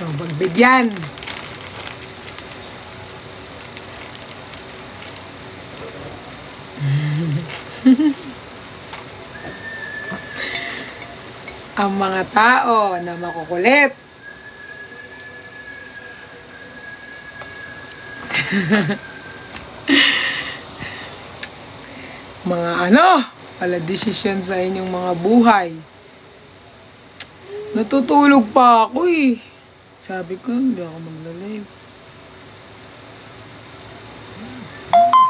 So, pagbigyan. Ang mga tao na makukulit. Mga pala desisyon sa inyong mga buhay. Natutulog pa ako eh. Sabi ko, hindi ako magla-live.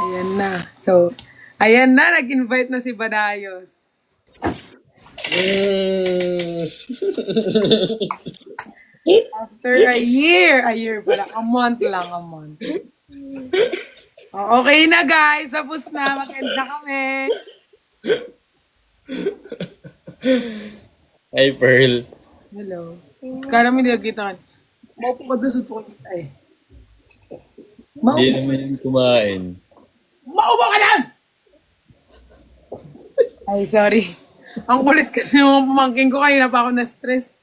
Ayan na. So, ayan na, nag-invite na si Badayos. After a year pala, a month. Okay na guys, tapos na, mag-end na kami. Hi, Pearl. Hello. Kala mo hindi nagkita ka. Maupo ka doon, suto ko kita eh. Hindi naman yung kumain. Maupo ka lang! Ay, sorry. Ang kulit kasi yung pamangkin ko, kanina pa ako na-stress.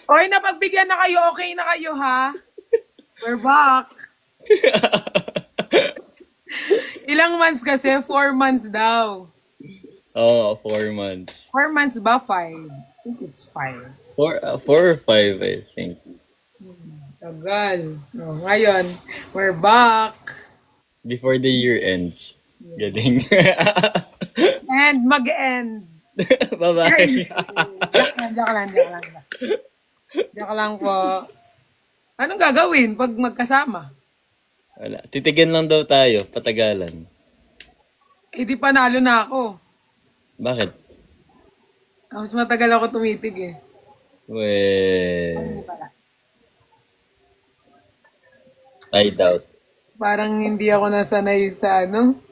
Oy, napagbigyan na kayo, okay na kayo ha? We're back. Ilang months kasi? 4 months daw. Oo, 4 months. 4 months ba? 5? I think it's 5. 4 or 5, I think. Tagal. Ngayon, we're back. Before the year ends. Galing. And mag-end. Bye-bye. Joke lang po. Anong gagawin pag magkasama? Wala. Titigan lang daw tayo, patagalan. Eh, di panalo na ako. Bakit? Mas matagal ako tumitig eh. Hindi pala. I doubt. Parang hindi ako nasanay sa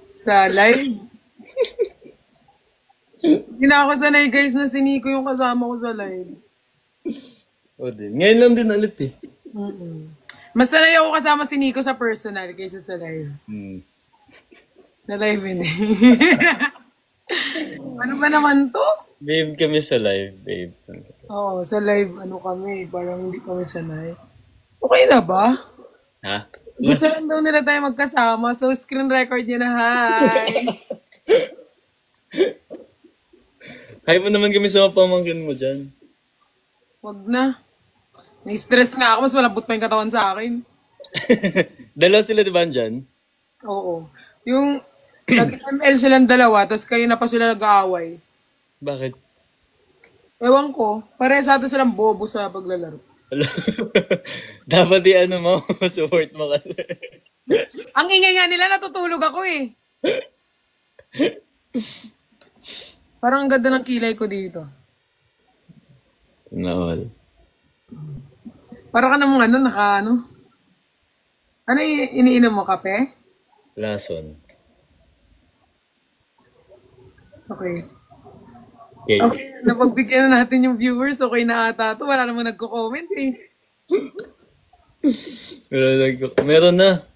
sa live. Hindi na ako sanay guys na si Nico yung kasama ko sa live. O din. Ngayon lang din ulit eh. Mas sanay ako kasama si Nico sa personal kaysa sa live. Sa live hindi. Ano ba naman to? Babe kami sa live, babe. Oo, sa live kami, parang hindi kami sanay. Okay na ba? Ha? Gusto lang daw nila tayo magkasama, so screen record nyo na, hi! Kaya mo naman kami sa mga pamangkin mo dyan. Wag na. Na-stress nga ako, mas malambot pa yung katawan sa akin. Dalaw sila diba dyan? Oo. Yung nag-ML silang dalawa, tapos kayo na pa sila nag-aaway. Bakit? Ewan ko, parehas silang bobo sa paglalaro. Dapat mo, support mo kasi. Ang ingay nga nila, natutulog ako eh. Parang ang ganda ng kilay ko dito. All. Parang ka namang Ano iniinom mo, kape? Lason. Okay. Okay. Okay, napagbigyan na natin yung viewers. Okay na ata ito. Wala namang nagko-comment eh. Meron na.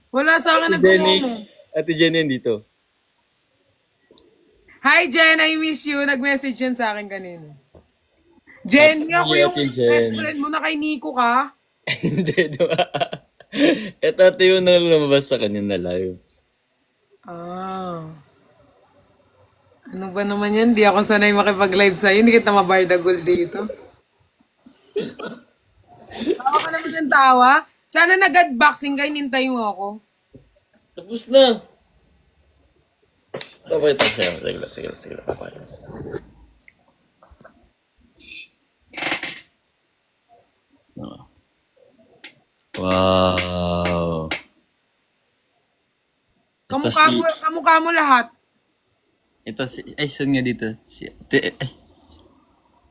Wala sa akin nagko-comment. Ate Jenny dito. Hi Jen, I miss you. Nag-message yan sa akin kanina. Jen, ako yung best friend mo na kay Nico ka. Hindi, diba? Ito yung lumabas sa kanya na live. Ano ba naman yan? Di ako sanay makipag-live sa'yo. Hindi kita mabardagol dito. Tawa ka naman ng tawa. Sana nag-unboxing ka, hinintay mo ako. Tapos na. Papakita ko sa'yo. Sige. Papakita ko sa'yo. Wow. Kamukha mo lahat. Ito si... Ay, saan nga dito?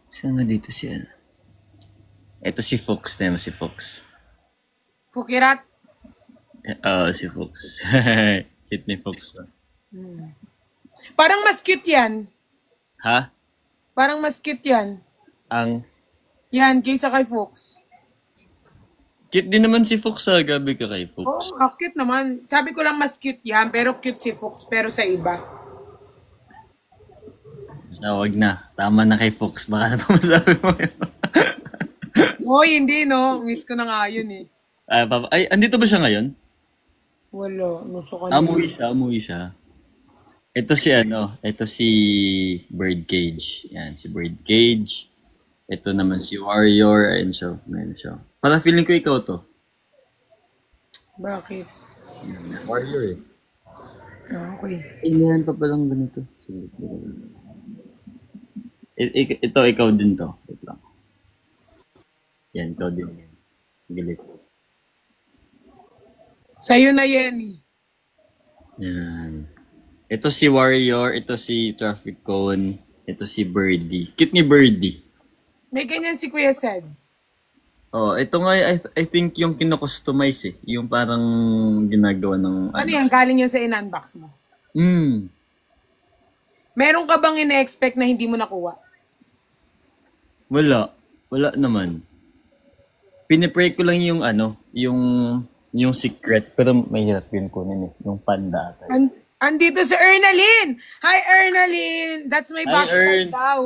Saan nga dito si ano? Ito si Fox. Tignan mo si Fox. Fukirat. Oo, si Fox. Cute ni Fox na. Parang mas cute yan. Ha? Parang mas cute yan. Ang... Yan, kaysa kay Fox. Cute din naman si Fox ha. Gabi ka kay Fox. Oo, cute naman. Sabi ko lang mas cute yan, pero cute si Fox, pero sa iba. Wag na. Tama na kay Fox. Baka na ito masabi mo yun. Hoy, hindi no. Miss ko na nga yun eh. Ay, andito ba siya ngayon? Wala. Nasa kanya. Umuwi siya. Ito si Birdcage. Yan, si Birdcage. Ito naman si Warrior. Ayun siya, ayun siya. Para feeling ko ikaw to. Bakit? Warrior eh. Ah, okay. Ilan pa palang ganito. Sige, ito, ikaw din to. Wait lang. Yan, ikaw din yan. Galit. Sa'yo na Yenny. Yan. Ito si Warrior, ito si Traffic Cone, ito si Birdie. Cute ni Birdie. May ganyan si Kuya Sed. Oh, ito nga, I think yung kino-customize eh. Yung parang ginagawa ng Ano yan? Galing yan sa in-unbox mo. Hmm. Meron ka bang ina-expect na hindi mo nakuha? Wala. Wala naman. Pinipray ko lang yung yung secret. Pero mahirap yun kunin eh. Yung panda. Andito si Ernaline! Hi, Ernaline! That's my Hi, bato Ern. side daw.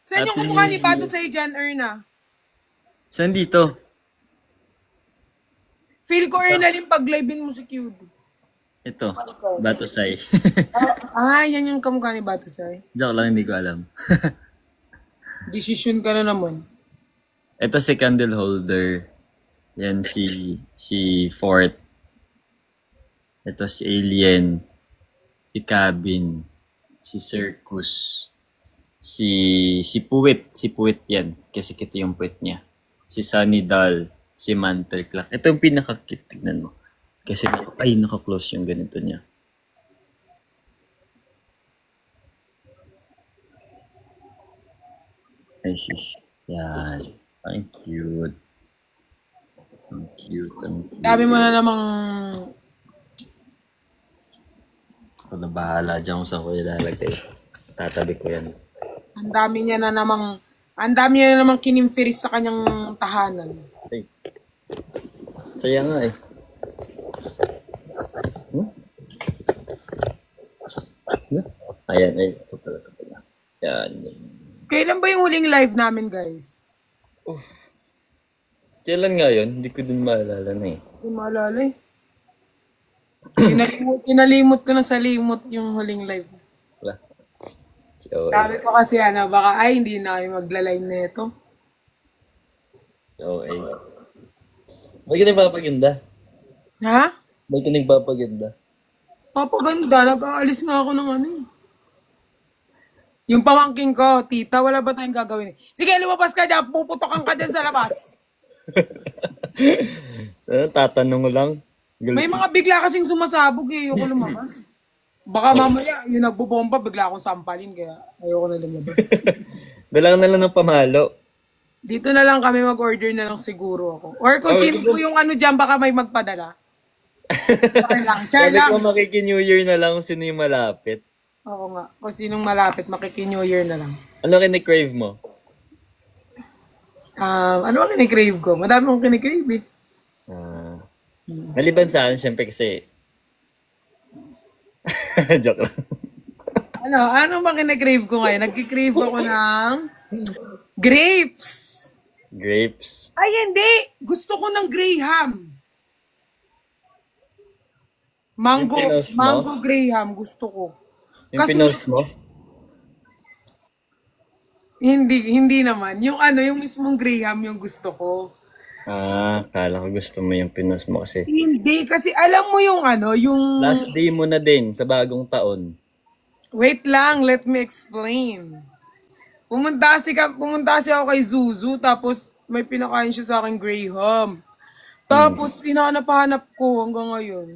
Saan yung Ate kumukha ni Lily. bato sa'yo dyan, Erna? Saan dito? Feel ko, Ernaline, pag live-in mo si QD. Ito. Batusay. Yan yung kamukha ni bato sa'yo. Joke lang, hindi ko alam. Decision ka na naman. Ito si Candle Holder. Yan si Fort. Ito si Alien. Si Cabin. Si Circus. Si Puwit. Si Puwit yan. Kasi kita yung puwit niya. Si Sunny Doll. Si Mantle Clock. Ito yung pinaka-cute. Tignan mo. Kasi naka-close yung ganito niya. Ay, shish. Yan. Ang cute. Ang cute. Sabi mo na namang Ako na bahala dyan kung saan ko ilalagay. Tatabi ko yan. ang dami niya na namang kinimfiris sa kanyang tahanan. Ay. Saya nga eh. Hmm? Ayan, ay. Ito pala. Yan. Kailan ba yung huling live namin, guys? Kailan nga yun? Hindi ko din maalala na eh. Hindi maalala eh. Kinalimot ko na sa limot yung huling live. Wala. So, Sabi ko kasi baka hindi na kayo magla-line na ito. ay. Ba't ka nagpapaganda? Ha? Ba't ka nagpapaganda? Papaganda, nag-aalis nga ako ng ano eh. Yung pamangking ko, tita, wala ba tayong gagawin eh? Sige, lumabas ka dyan, puputokan ka dyan sa labas. Tatanong ko lang. May mga bigla kasing sumasabog eh, ayoko lumabas. Baka mamaya, yung nagbubomba, bigla akong sampalin, kaya ayoko na lumabas. Dalang na lang ng pamalo. Dito na lang kami mag-order na lang siguro ako. Or kung sino po yung ano dyan, baka may magpadala. Char lang, char Sabi lang. ko makiki-New Year na lang kung sino yung malapit. Oo nga, kung sinong malapit, makiki-New Year na lang. Ano kini-crave mo? Ano ba kinikrave ko? Madami kong kinikrave eh. Maliban sa akin, syempre kasi... Joke lang. Ano ba kinikrave ko ngayon? Nagkikrave ako ng grapes. Grapes. Ay, hindi! Gusto ko ng Graham. Mango, Yung pinost mo? mango Graham, gusto ko. Yung Kasi, pinost mo? hindi naman. Yung mismong Graham yung gusto ko. Kala ko gusto mo yung pinost mo kasi. Hindi, kasi alam mo yung... Last day mo na din sa bagong taon. Wait lang, let me explain. Pumunta kasi ako kay Zuzu, tapos may pinakain siya sa akin Graham. Tapos, hinahanap-hanap ko hanggang ngayon.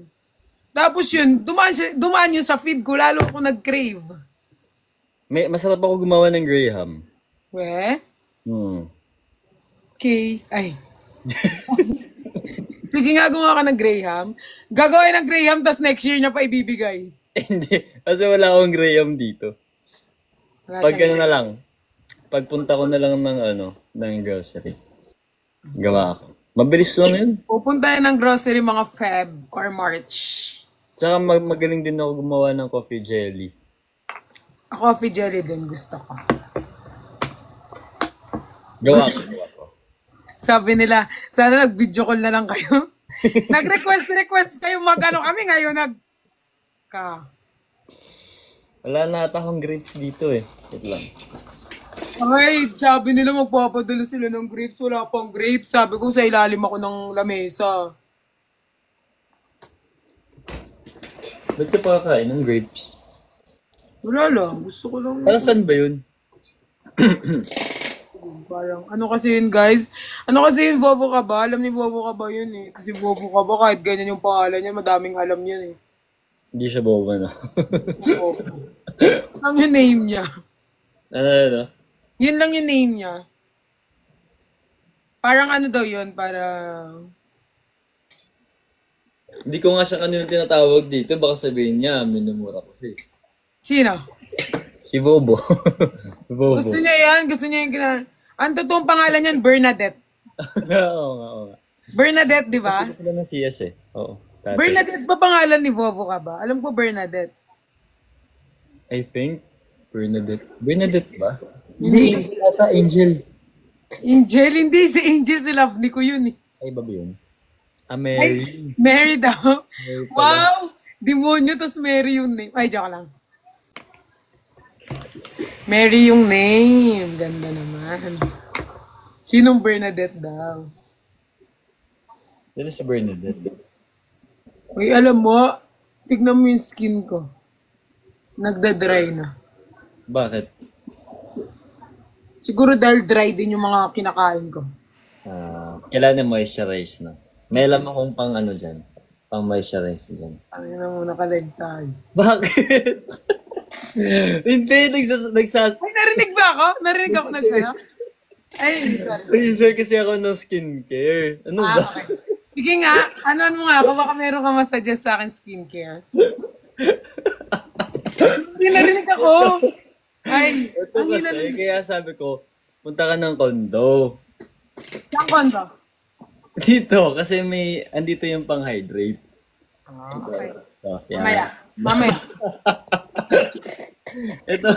Tapos yun, dumaan yun sa feed ko, lalo ako nag-crave. Masarap ako gumawa ng Graham. We? Hmm. Okay. Ay. Sige nga, gumawa ka ng Graham. Gagawin ng Graham, tapos next year niya pa ibibigay. Hindi. Kasi wala akong Graham dito. Wala Pag siya. ano na lang. Pagpunta ko na lang ng grocery. Gawa ako. Mabilis lang yun. Pupunta yan ng grocery mga Feb or March. Tsaka magaling din ako gumawa ng coffee jelly. A coffee jelly din gusto ko. Gawa ko. Sabi nila, sana nag-video call na lang kayo. Nag-request kayo mag-ano kami ngayon Wala na ata akong grapes dito eh. Wait lang. Ay, sabi nila magpapadala sila ng grapes. Wala pang grapes. Sabi ko sa ilalim ako ng lamesa. Ba't ka pa kakain ng grapes? Wala lang. Gusto ko lang. Para saan ba yun? Parang, ano kasi yun, guys? Ano kasi yun, Bobo ka ba? Alam ni Bobo ka ba yun eh? Kasi Bobo ka ba, kahit ganyan yung pangalan niya, madaming alam yun eh. Hindi siya boba na. Oo. Ang yung name niya. Ano? Yun lang yung name niya. Parang ano daw yun, parang... Hindi ko nga siya kanina tinatawag dito. Baka sabihin niya, minumura ko siya. Sino? Si Bobo. Bobo. Gusto niya yan, gusto niya yung ang totoong pangalan niyan, Bernadette. Oo nga. Bernadette, di ba? Gusto ko ng CS eh. Oo. Tatay. Bernadette ba pangalan ni Vovo ka ba? Alam ko Bernadette. I think, Bernadette. Bernadette ba? Hindi, Angel ata, Angel. Angel, hindi. Si Angel, si love ni ko yun eh. Ay, ba yun? Mary. Mary daw. Mary pala. Wow! Demonyo, tas Mary yung name. Ay, joke lang. Mary yung name. Ganda naman. Sinong Bernadette daw? Sino si Bernadette? Uy, alam mo, tignan mo yung skin ko. Nagda-dry na. Bakit? Siguro dahil dry din yung mga kinakain ko. Kailangan moisturize na. May alam akong pang ano dyan. Pang moisturize dyan. Ano na muna kaleg tayo. Bakit? Hindi, Ay, narinig ba ako? Narinig ako nagkano? Ay, sorry. Sure kasi ako ng skincare. Ano ba? Okay. Sige nga, ano mo nga ako, baka meron ka masuggest sa akin skincare. Hindi narinig ako. Ay, Ito kasi, kaya sabi ko, punta ka ng condo. Saan kondo? Dito, kasi andito yung pang-hydrate. Okay. So, yan. Mamaya. Ito,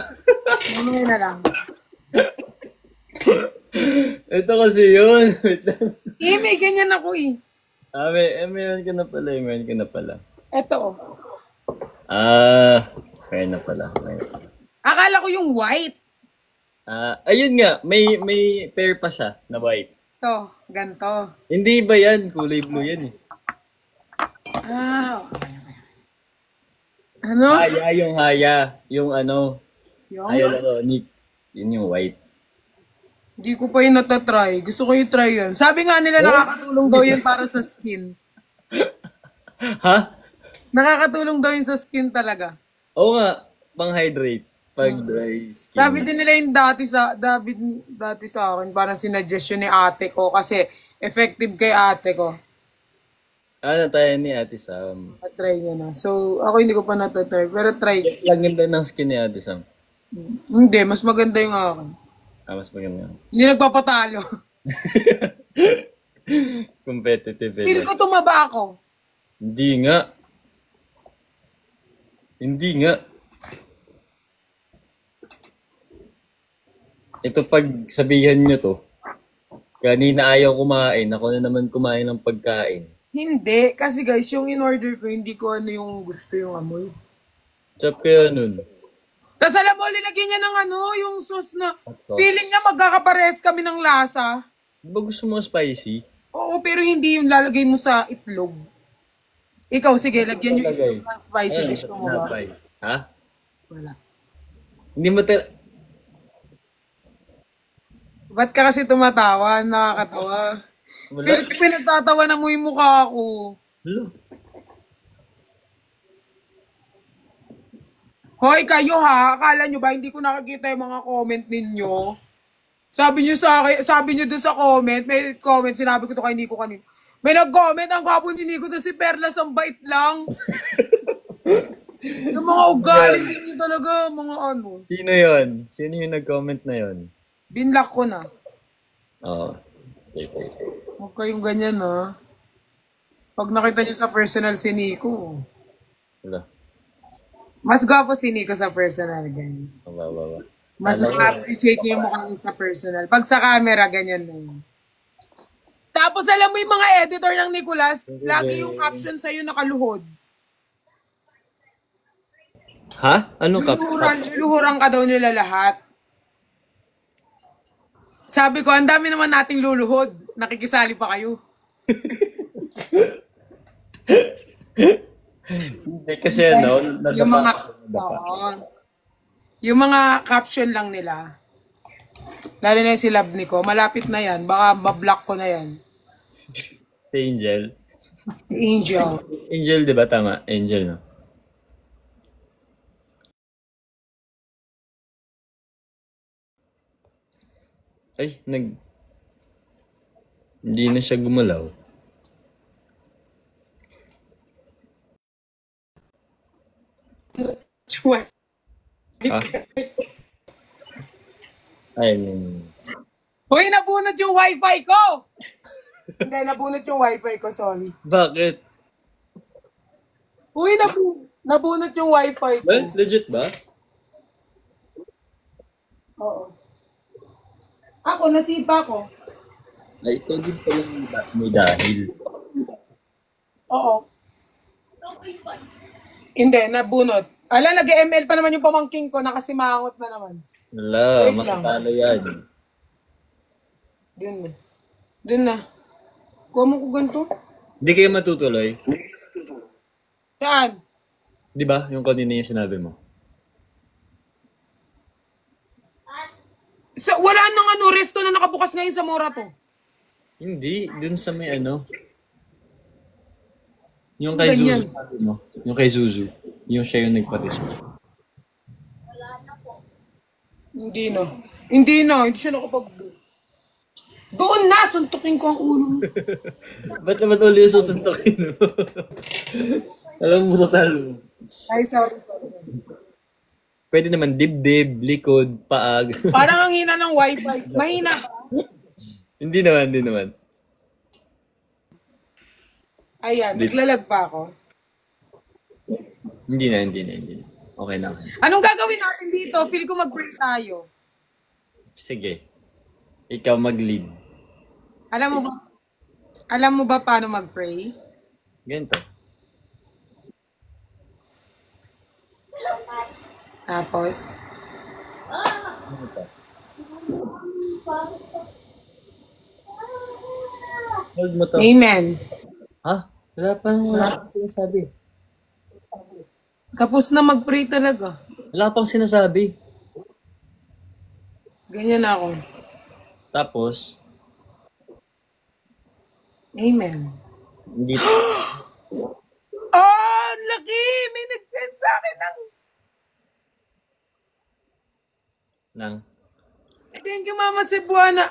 Mamaya na lang. ito kasi yun. Wait lang. May ganyan ako eh. Meron ka na pala. Meron ka na pala. Eto oh. Meron na pala. Meron. Akala ko yung white. Ayun nga, may pair pa siya na white. To, ganto. Hindi ba yan? Kulay blue yan eh. Okay. Ano? Haya. Yung ano, Yung? hyaluronic. Yun yung white. Hindi ko pa yun natatry. Gusto ko i-try yun. Sabi nga nila nakakatulong daw yun para sa skin. Ha? Nakakatulong daw yun sa skin talaga. Oo nga, pang-hydrate. Pag dry skin. Sabi din nila yung dati sa akin, parang sinadjust yun ni ate ko kasi effective kay ate ko. Ano tayo ni Ate Sam? Try niya na. So, ako hindi ko pa natatry. Pero try. Lang ganda ng skin ni Ate Sam. Hindi, mas maganda yung akin. Mas maganda. Hindi nagpapatalo. Competitive. Feel ko tumaba ako. Hindi nga. Ito pag sabihan nyo to, kanina ayaw kumain, ako na naman kumain ng pagkain. Hindi. Kasi guys, yung in-order ko, hindi ko ano yung gusto yung amoy. Chop kaya nun. Tapos alam mo, linagyan niya ng ano, yung sauce na, sauce? feeling niya magkakapares kami ng lasa. Di ba gusto mo spicy? Oo, pero hindi yung lalagay mo sa itlog. Ikaw, sige, lagyan niyo Lalagay. itlog ng spicy. Ayun, Gusto mo ba? tinapay. Ha? Wala. Hindi mo Ba't ka kasi tumatawa? Nakakatawa. Wala. Feel ko pinagtatawa na mo yung mukha ko. Hello. Hoy, kayo ha, akala nyo ba hindi ko nakakita yung mga comment ninyo? Sabi nyo sa akin, sabi nyo doon sa comment, may comment, sinabi ko to kay Nico kanina. May nag-comment, ang gwapo ni Nico to si Perlas, ang bait lang. Yung mga ugali ninyo talaga, mga ano. Sino yon? Sino yung nag-comment na yon? Binlock ko na. Oo. Okay. Huwag kayong ganyan ha. Pag nakita nyo sa personal si Nico, Wala. mas gwapo si Nico sa personal, guys. Mas Alam mo. appreciate niyo yung mukha niya sa personal. Pag sa camera, ganyan na yun. Tapos alam mo yung mga editor ng Nicolas, lagi yung caption sa'yo nakaluhod. Ha? Ano ka? Luluhuran ka daw nila lahat. Sabi ko, ang dami naman nating luluhod. Nakikisali pa kayo. Hindi kasi ano, Yung mga, nadapa. oo. Yung mga caption lang nila. Lalo na yung si Labni ko. Malapit na yan. Baka mablock ko na yan. Si Angel. Angel. Angel, di ba? Tama. Angel, no? Ay, hindi na siya gumalaw. Ha? Ay, Hoy, nabunot yung wifi ko! Hindi, nabunot yung wifi ko, sorry. bakit? Uy, nabunot yung wifi ko. Well, legit ba? Oo. Ako, nasipa ko. Ay, ikaw din pala may dahil. Oo. Hindi, nabunot. Ala, nag-ML pa naman yung pamangking ko, nakasimangot na naman. Wala, Wait lang. makatalo yan. Dun na. Dun na. Kuha mo ko ganito? Hindi kayo matutuloy. Saan? Di ba? Yung kanina yung sinabi mo. Wala nang ano, resto na nakabukas ngayon sa Mora to. Hindi, dun sa may ano. Yung kay Ganyan. Zuzu sabi mo. Yung kay Zuzu. Yung siya yung nagpa-resto. Hindi na. Hindi siya nakapag... Doon na, suntukin ko ang ulo. Ba't naman uli yung susuntokin mo? Alam mo, total. Ay, sorry. Pwede naman dibdib, likod, paag. Parang ang hina ng wifi. Mahina. Hindi naman, hindi naman. Ayan, naglalag pa ako. Hindi na. Okay na. Anong gagawin natin dito? Feel ko mag-break tayo. Sige. Ikaw mag-lead. Alam mo ba paano mag-pray? Ganito. Tapos, Hold mo to. Amen. Ha? Wala pang sinasabi. Tapos na mag-pray talaga. Wala pang sinasabi. Ganyan ako. Tapos, Amen. hindi. Oh, laki! May nag-send sa akin ng... Nang. Thank you, Mama Cebuana.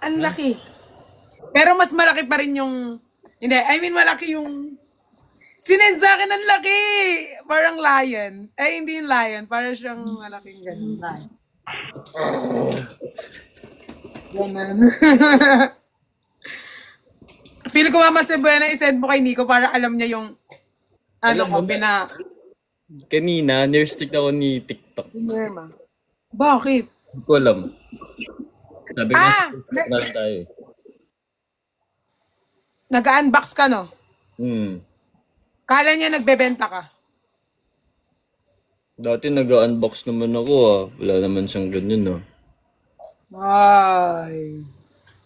Ang laki. Pero mas malaki pa rin yung... Hindi, I mean malaki yung... Sinend sa akin ang laki! Parang lion. Ay, hindi yung lion. Parang siyang malaking ganun. Lion. Ganun. Feel ko, Mama Cebuana, isend mo kay Nico para alam niya yung... Ano ko, Kanina, near-stick ako ni TikTok. Pinirma. Bakit? Hindi ko alam. Sabi ko, na lang tayo eh. Nag-unbox ka, no? Kala niya nagbebenta ka. Dati nag-unbox naman ako ah. Wala naman siyang ganyan no. Ay.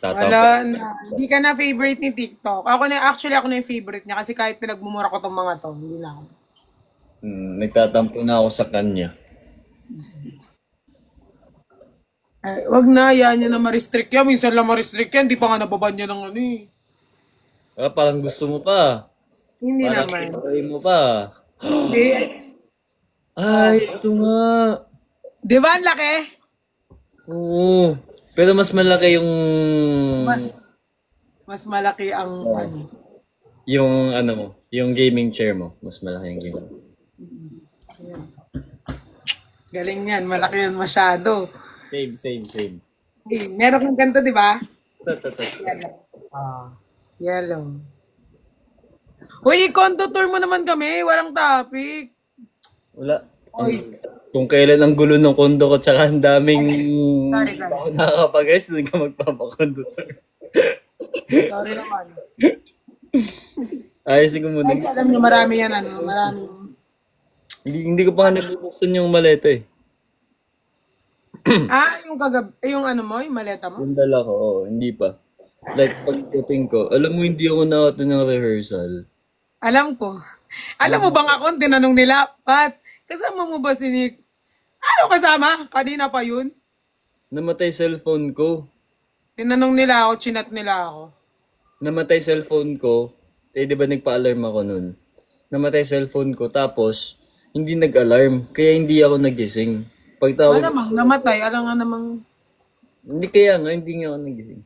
Tatapos. Wala na. Hindi ka na favorite ni TikTok. Ako na yung favorite niya kasi kahit pinagmumura ko tong mga to, hindi na ako. Nagtatampo na ako sa kanya. Ay, wag na, yan niya na ma-restrict yan. Minsan lang ma-restrict yan, di pa nga nababan niya ng ano eh. Parang gusto mo pa. Hindi Parang naman. pinapay mo pa. Hindi. Ay, ito nga. Di ba ang laki? Oo. Pero mas malaki yung... Mas malaki ang ano. Yung ano mo. Yung gaming chair mo. Mas malaki yung gaming. Galing yan, malaki yan masyado. Same. Hey, meron kang ganito, di ba? Ito. Yellow. Uy, i-condo tour mo naman kami. Walang topic. Wala. Uy. Kung kailan ang gulo ng kondo ko tsaka ang daming Sorry. ako nakakapag-guys, doon ka magpapakondutor. Sorry naman. Ayusin ko muna. Guys, alam nyo, marami yan, marami. Hindi ko pa nga nabubuksan yung maleta eh. Yung yung ano mo, yung maleta mo? Yung dala ko, oo, hindi pa. Like, pagdating ko, alam mo, hindi ako nakata ng rehearsal. Alam ko. Alam mo bang ako, tinanong nila, Pat, kasama mo ba si Nick? Ano kasama? Kanina pa yun. Namatay cellphone ko. Tinanong nila ako, chinat nila ako. Namatay cellphone ko. Eh, di ba nagpa-alarm ako nun? Namatay cellphone ko, tapos, hindi nag-alarm. Kaya hindi ako nagising. Pagtawag, Malamang, namatay. Alam nga namang, hindi kaya nga, hindi nga ako nagising.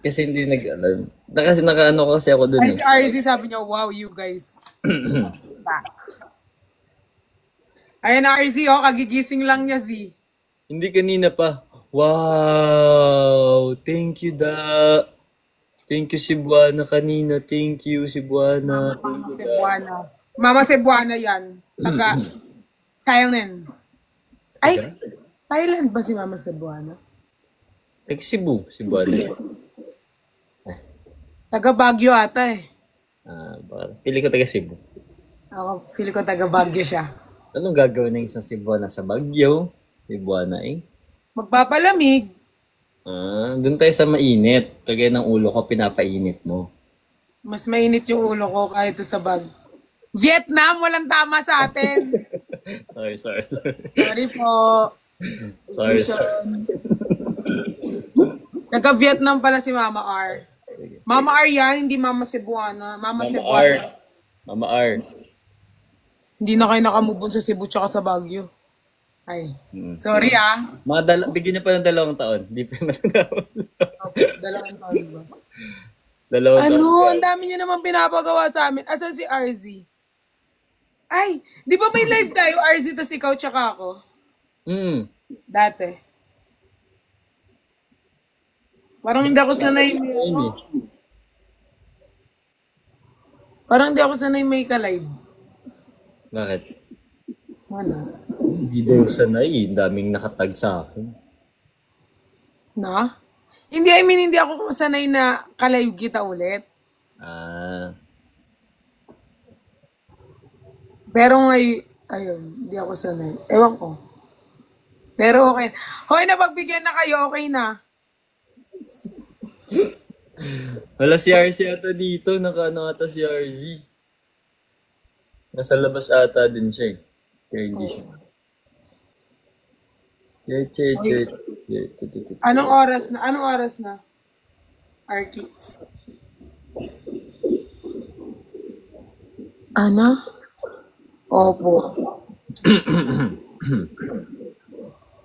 Kasi hindi nag-alarm. Kasi nakaano kasi ako dun ay eh. si RZ sabi niya, wow, you guys. Back. Ayan na RZ, kagigising lang niya, Z. Hindi kanina pa. Wow! Thank you, da. Thank you, Cebuana kanina. Thank you, Cebuana. Mama Cebuana. Mama Cebuana yan. Taga Thailand. Ay, Thailand ba si Mama Cebuana? Taga Cebu, Cebuana. Taga Baguio ata eh. Baka, feeling ko taga Cebu. Ako, feel ko taga Baguio siya. Anong gagawin ng isang Cebuana sa Baguio? Cebuana eh. Magpapalamig. Doon tayo sa mainit. Kagaya ng ulo ko, pinapainit mo. Mas mainit yung ulo ko kahit sa bag. Vietnam, walang tama sa atin. Sorry. Sorry po. Sorry. Taga-Vietnam pala si Mama R. Mama R yan, hindi Mama Cebuana. Mama Cebuana. Mama R. Hindi na kayo nakamove on sa Cebu tsaka sa Baguio. Ay. Sorry Bigyan niya pa ng 2 taon. Hindi pa matatapos. Dalawang taon ba? 2 taon. Ang dami niya naman pinapagawa sa amin. Asan si RZ? Ay, di ba may live tayo, RZ, tas ikaw tsaka ako? Dati. Parang hindi ako sanay. Ayun eh. Parang hindi ako sanay may ka-live. Bakit? Wala. Hindi daw sanay. Daming nakatag sa akin. Na? Hindi, I mean, hindi ako sanay na ka-live kita ulit. Pero ayun, hindi ako sanay. Ewan ko. Pero okay. Hoy, napagbigyan na kayo, okay na. Wala si RC ata dito. Nakaano ata si RZ. Nasa labas ata din siya eh. Kaya hindi siya. Anong oras na? Anong oras na? Arky. Ano? Opo.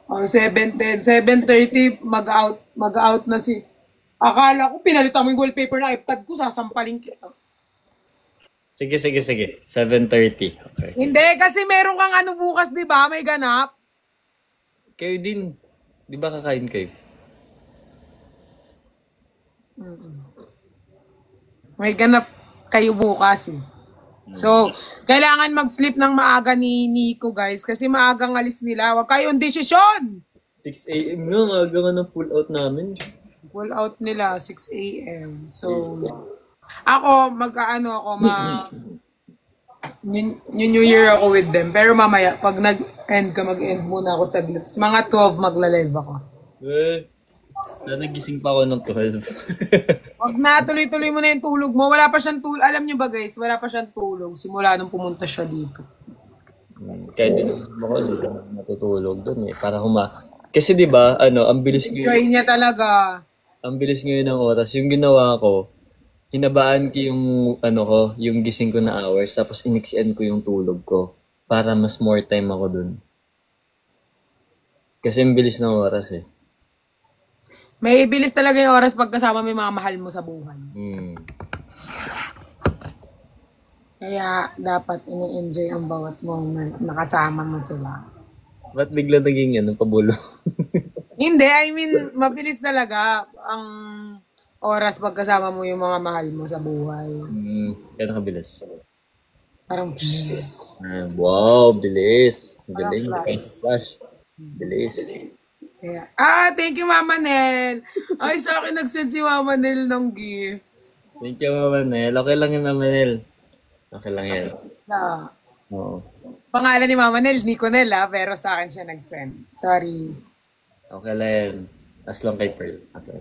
7:10. 7:30, mag-out na si... Akala ko, pinalitan mo yung wallpaper na iPad ko, sasampalin kita. Sige. 7:30. Okay. Hindi, kasi meron kang ano bukas, di ba? May ganap. Kayo din. Di ba kakain kayo? May ganap kayo bukas eh. So, kailangan mag-sleep ng maaga ni Nico, guys. Kasi maagang alis nila. Huwag kayong desisyon! 6 a.m. nga. Aga nga ng pull out namin. Pull out nila, 6 a.m. So, ako, New Year ako with them. Pero mamaya, pag nag-end ka, mag-end muna ako saglit. Mga 12, magla-live ako. Nagising pa ako ng 12. Wag na, tuloy-tuloy mo na yung tulog mo. Wala pa siyang tulog. Alam niyo ba guys, wala pa siyang tulog. Simula nung pumunta siya dito. Kaya din ako natutulog doon eh. Para Kasi di ba ang bilis Enjoy niya talaga. Ang bilis ngayon ng oras. Yung ginawa ko, hinabaan ko yung gising ko na hours, tapos in-extend ko yung tulog ko para mas more time ako dun. Kasi ang bilis ng oras eh. May bilis talaga yung oras pag kasama may mga mahal mo sa buhay. Kaya dapat ini-enjoy ang bawat moment nakasama mo sila. Ba't bigla naging pabulo? Hindi, I mean, mabilis talaga ang oras pag kasama mo yung mga mahal mo sa buhay. Kaya nakabilis. Parang Wow, bilis. Galing. Flash. Flash. Bilis. Kaya, thank you, Mama Nel. Ay, sa akin nag-send si Mama Nel ng gift. Thank you, Mama Nel. Okay lang yun, Mama Nel. Okay lang yan. Na, Oo. pangalan ni Mama Nel, Nico Nel, pero sa akin siya nag-send. Sorry. Okay lang yan. As long kay Pearl. Okay.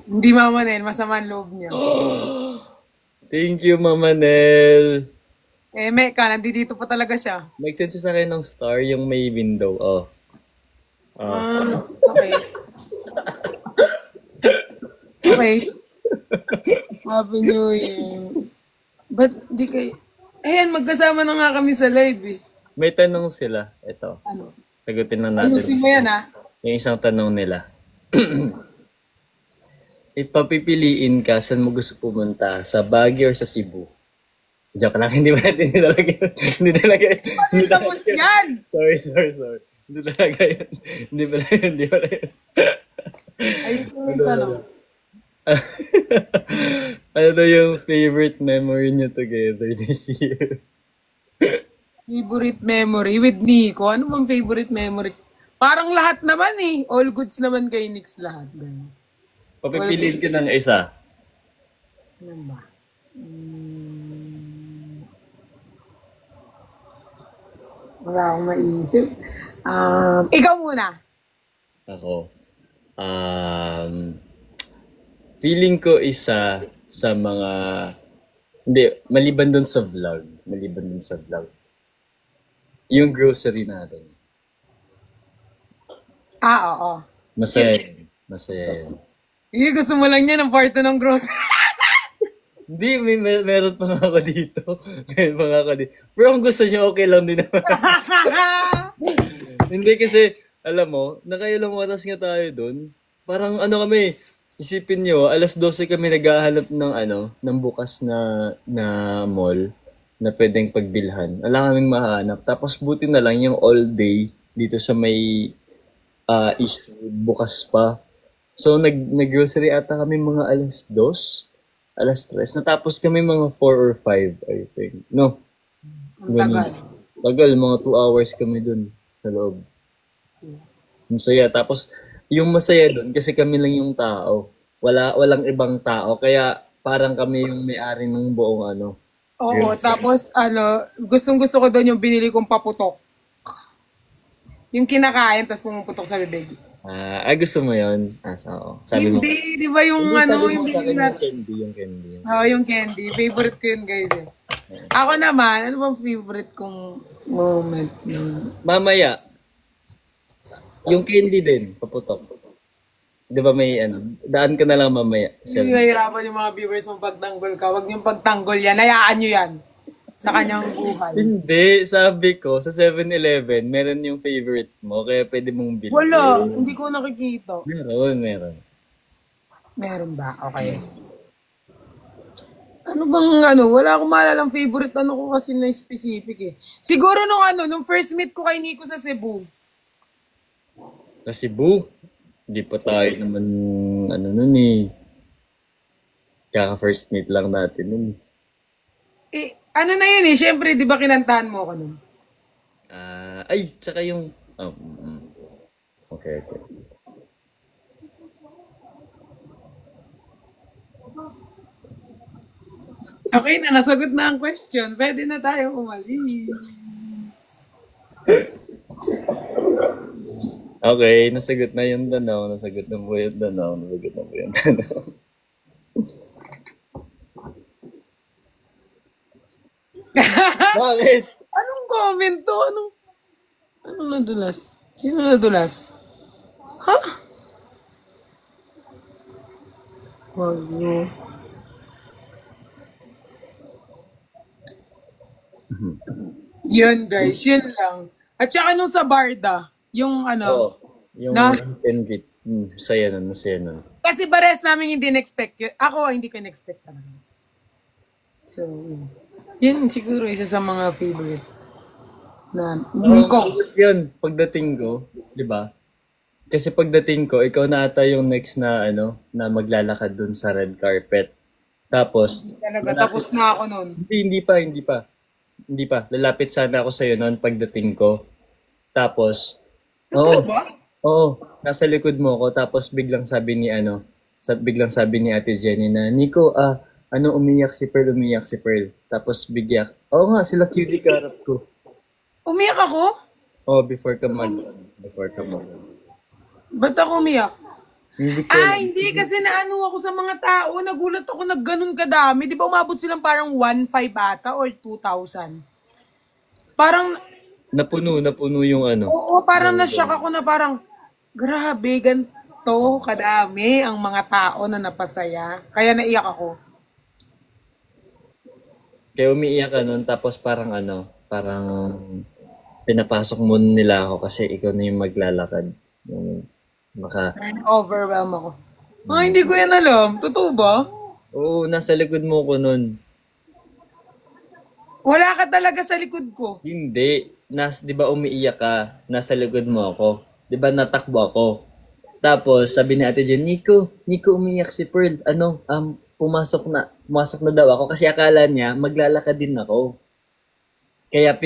Hindi Mama Nel, masama ang loob niya. Thank you, Mama Nel. Meka, nandito pa talaga siya. Nag-send siya sa akin ng star, yung may window. Oh. Okay. Okay. Happy New Year. Ba't di kayo... Ayan, magkasama na nga kami sa live eh. May tanong sila. Ito. Ano? Sagutin na natin. Ayusin mo yan Yung isang tanong nila. If papipiliin ka, saan mo gusto pumunta? Sa Baguio or sa Cebu? Joke lang, hindi ba natin nilalagay? Hindi talaga yun. Hindi Tapos talaga yun. yan! Sorry. Hindi talaga yun. Hindi pala yun. Ayusin mo yung tanong. Ano daw yung favorite memory niyo together this year? Favorite memory with Nico. Ano bang favorite memory? Parang lahat naman eh. All goods naman kay Nix lahat, guys. Papipiliin ka ng isa. Ano ba? Wala akong maisip. Ikaw muna. Ako. Feeling ko isa sa mga... Hindi, maliban dun sa vlog. Yung grocery natin. Oo. Masaya yun. Gusto mo lang niya ng part 2 ng grocery. Hindi, meron pa nga ako dito. Pero kung gusto niyo, okay lang din naman. Hindi kasi, alam mo, nakailang oras nga tayo dun. Parang ano kami, isipin nyo, 12:00 kami naghahanap ng bukas na mall na pwedeng pagbilhan. Wala kaming mahanap. Tapos buti na lang yung all day dito sa may Eastwood, bukas pa. So nag-grocery ata kami mga 2:00, 3:00. Natapos kami mga 4 or 5, I think. No, Ang tagal. tagal, mga 2 hours kami dun sa loob. Masaya. Tapos, yung masaya dun, kasi kami lang yung tao. Walang ibang tao. Kaya, parang kami yung may-ari ng buong Oo, tapos gustong-gusto ko doon yung binili kong paputok. Yung kinakain, tapos pumuputok sa bibig. Gusto mo yun? Sabi mo. Hindi, di ba yung Hindi, sabi yung mo sa binili akin natin? yung candy. Oo, yung candy. Favorite ko yun, guys eh. Ako naman, ano bang favorite kong moment? Mamaya, yung candy din, paputok. Di ba may daan ka na lang mamaya. Hindi mahirapan yung mga viewers mo pagtanggol ka. Huwag yung pagtanggol yan. Hayaan nyo yan. Sa kanyang buhay. Hindi, sabi ko, sa 7-Eleven, meron yung favorite mo, kaya pwede mong bilhin. Wala. Hindi ko nakikita. Meron. Meron ba? Okay. Ano bang wala akong maalalang favorite ko kasi na specific eh. Siguro nung first meet ko kay Nico sa Cebu. Sa Cebu, hindi pa tayo naman, nun eh. Kaka-first meet lang natin nun. Ano na yun eh, syempre, di ba kinantahan mo ako nun? Tsaka yung, okay. Okay na, nasagot na ang question. Pwede na tayo umalis. Okay, nasagot na yung tanong. Bakit? Anong comment to? Anong nadulas? Sino nadulas? Ha? Wag nyo. Yun guys, yun lang. At saka nung sa Barda, yung Yung na- Engrit. Masaya nun. kasi bares namin hindi na-expect yun. Ako, hindi ko na-expect talaga. So, yun siguro isa sa mga favorite na Nico. Yun, pagdating ko, di ba? Kasi pagdating ko, ikaw na ata yung next na na maglalakad dun sa red carpet. Tapos, Talaga, tapos na ako nun. hindi pa. Lalapit sana ako sa'yo noon pagdating ko. Tapos, Totoo ba? Oo, nasa likod mo ko tapos biglang sabi ni Ate Jenny na, Nico, umiyak si Pearl, umiyak si Pearl. Tapos bigyak, oo nga, sila cutie karap ko. Umiyak ako? Oh, before ka mag. Ba't ako umiyak? Hindi ko Ah, alam. hindi. Kasi naano ako sa mga tao. Nagulat ako na ganun kadami. Di ba umabot silang parang 1,500 ata or 2,000? Parang, Napuno yung ano. oo, parang na-shock ako na parang, grabe, ganito kadami ang mga tao na napasaya. Kaya naiyak ako. Kaya umiiyak ka nun, tapos parang pinapasok muna nila ako kasi ikaw na yung maglalakad. Yung maka, Overwhelm ako. Ah, hindi ko yan alam. Totoo ba? oo, nasa likod mo ko nun. Wala ka talaga sa likod ko. Hindi. 'Di ba umiiyak ka? Nasa likod mo ako. 'Di ba natakbo ako? Tapos sabi ni Ate Jen, Nico umiiyak si Pearl. Pumasok na daw ako kasi akala niya maglalakad din ako. Kaya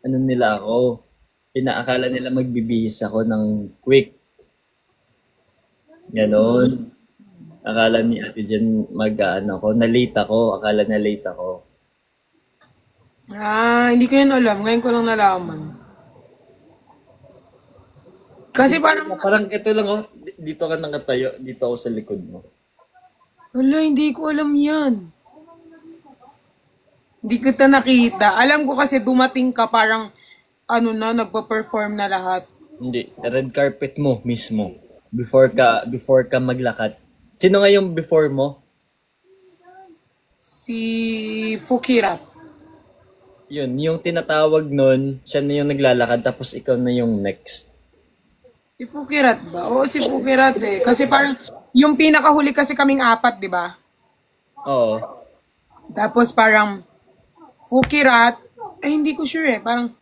nila ako. Pinaakala nila magbibihis ako ng quick. Ganon. Akala ni Ate Jen ako, na-late ako. Akala na late ako. Ah, hindi ko yan alam. Ngayon ko lang nalaman. Kasi parang, Parang ito lang oh, dito ka nakatayo, dito ako sa likod mo. wala, hindi ko alam yan. Hindi kita nakita. Alam ko kasi dumating ka parang, ano na, nagpa-perform na lahat. Hindi, red carpet mo mismo. Before ka maglakad. Sino nga yung before mo? Si Fukirat. Yun, yung tinatawag nun, siya na yung naglalakad tapos ikaw na yung next. Si Fukirat ba? Oo, si Fukirat eh. Kasi parang, yung pinakahuli kasi kaming apat, di ba? Oo. Tapos parang, Fukirat, hindi ko sure eh. Parang,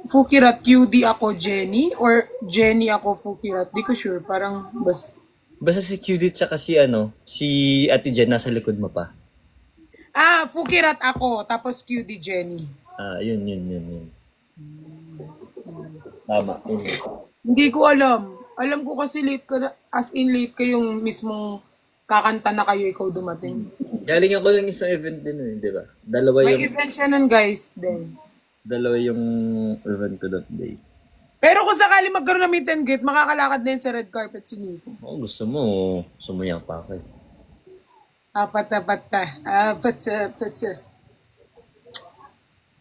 Fukirat, QD ako, Jenny? Or Jenny ako, Fukirat? Di ko sure. Parang, basta. Basta si Judith tsaka si Ate Jen nasa likod mo pa. Ah, Fukirat ako, tapos QD Jenny. Yun. Tama, yun. Hindi ko alam. Alam ko kasi late ka na, as in late ka yung mismong kakanta na kayo, ikaw dumating. Galing ako ng isang event din eh, di ba? May event siya nun guys, then. Dalawa yung event ko that day. Pero kung sakali magkaroon ng meet and greet, makakalakad na yun sa red carpet si Nico. Oo, sumuyang pa ako eh. Apat.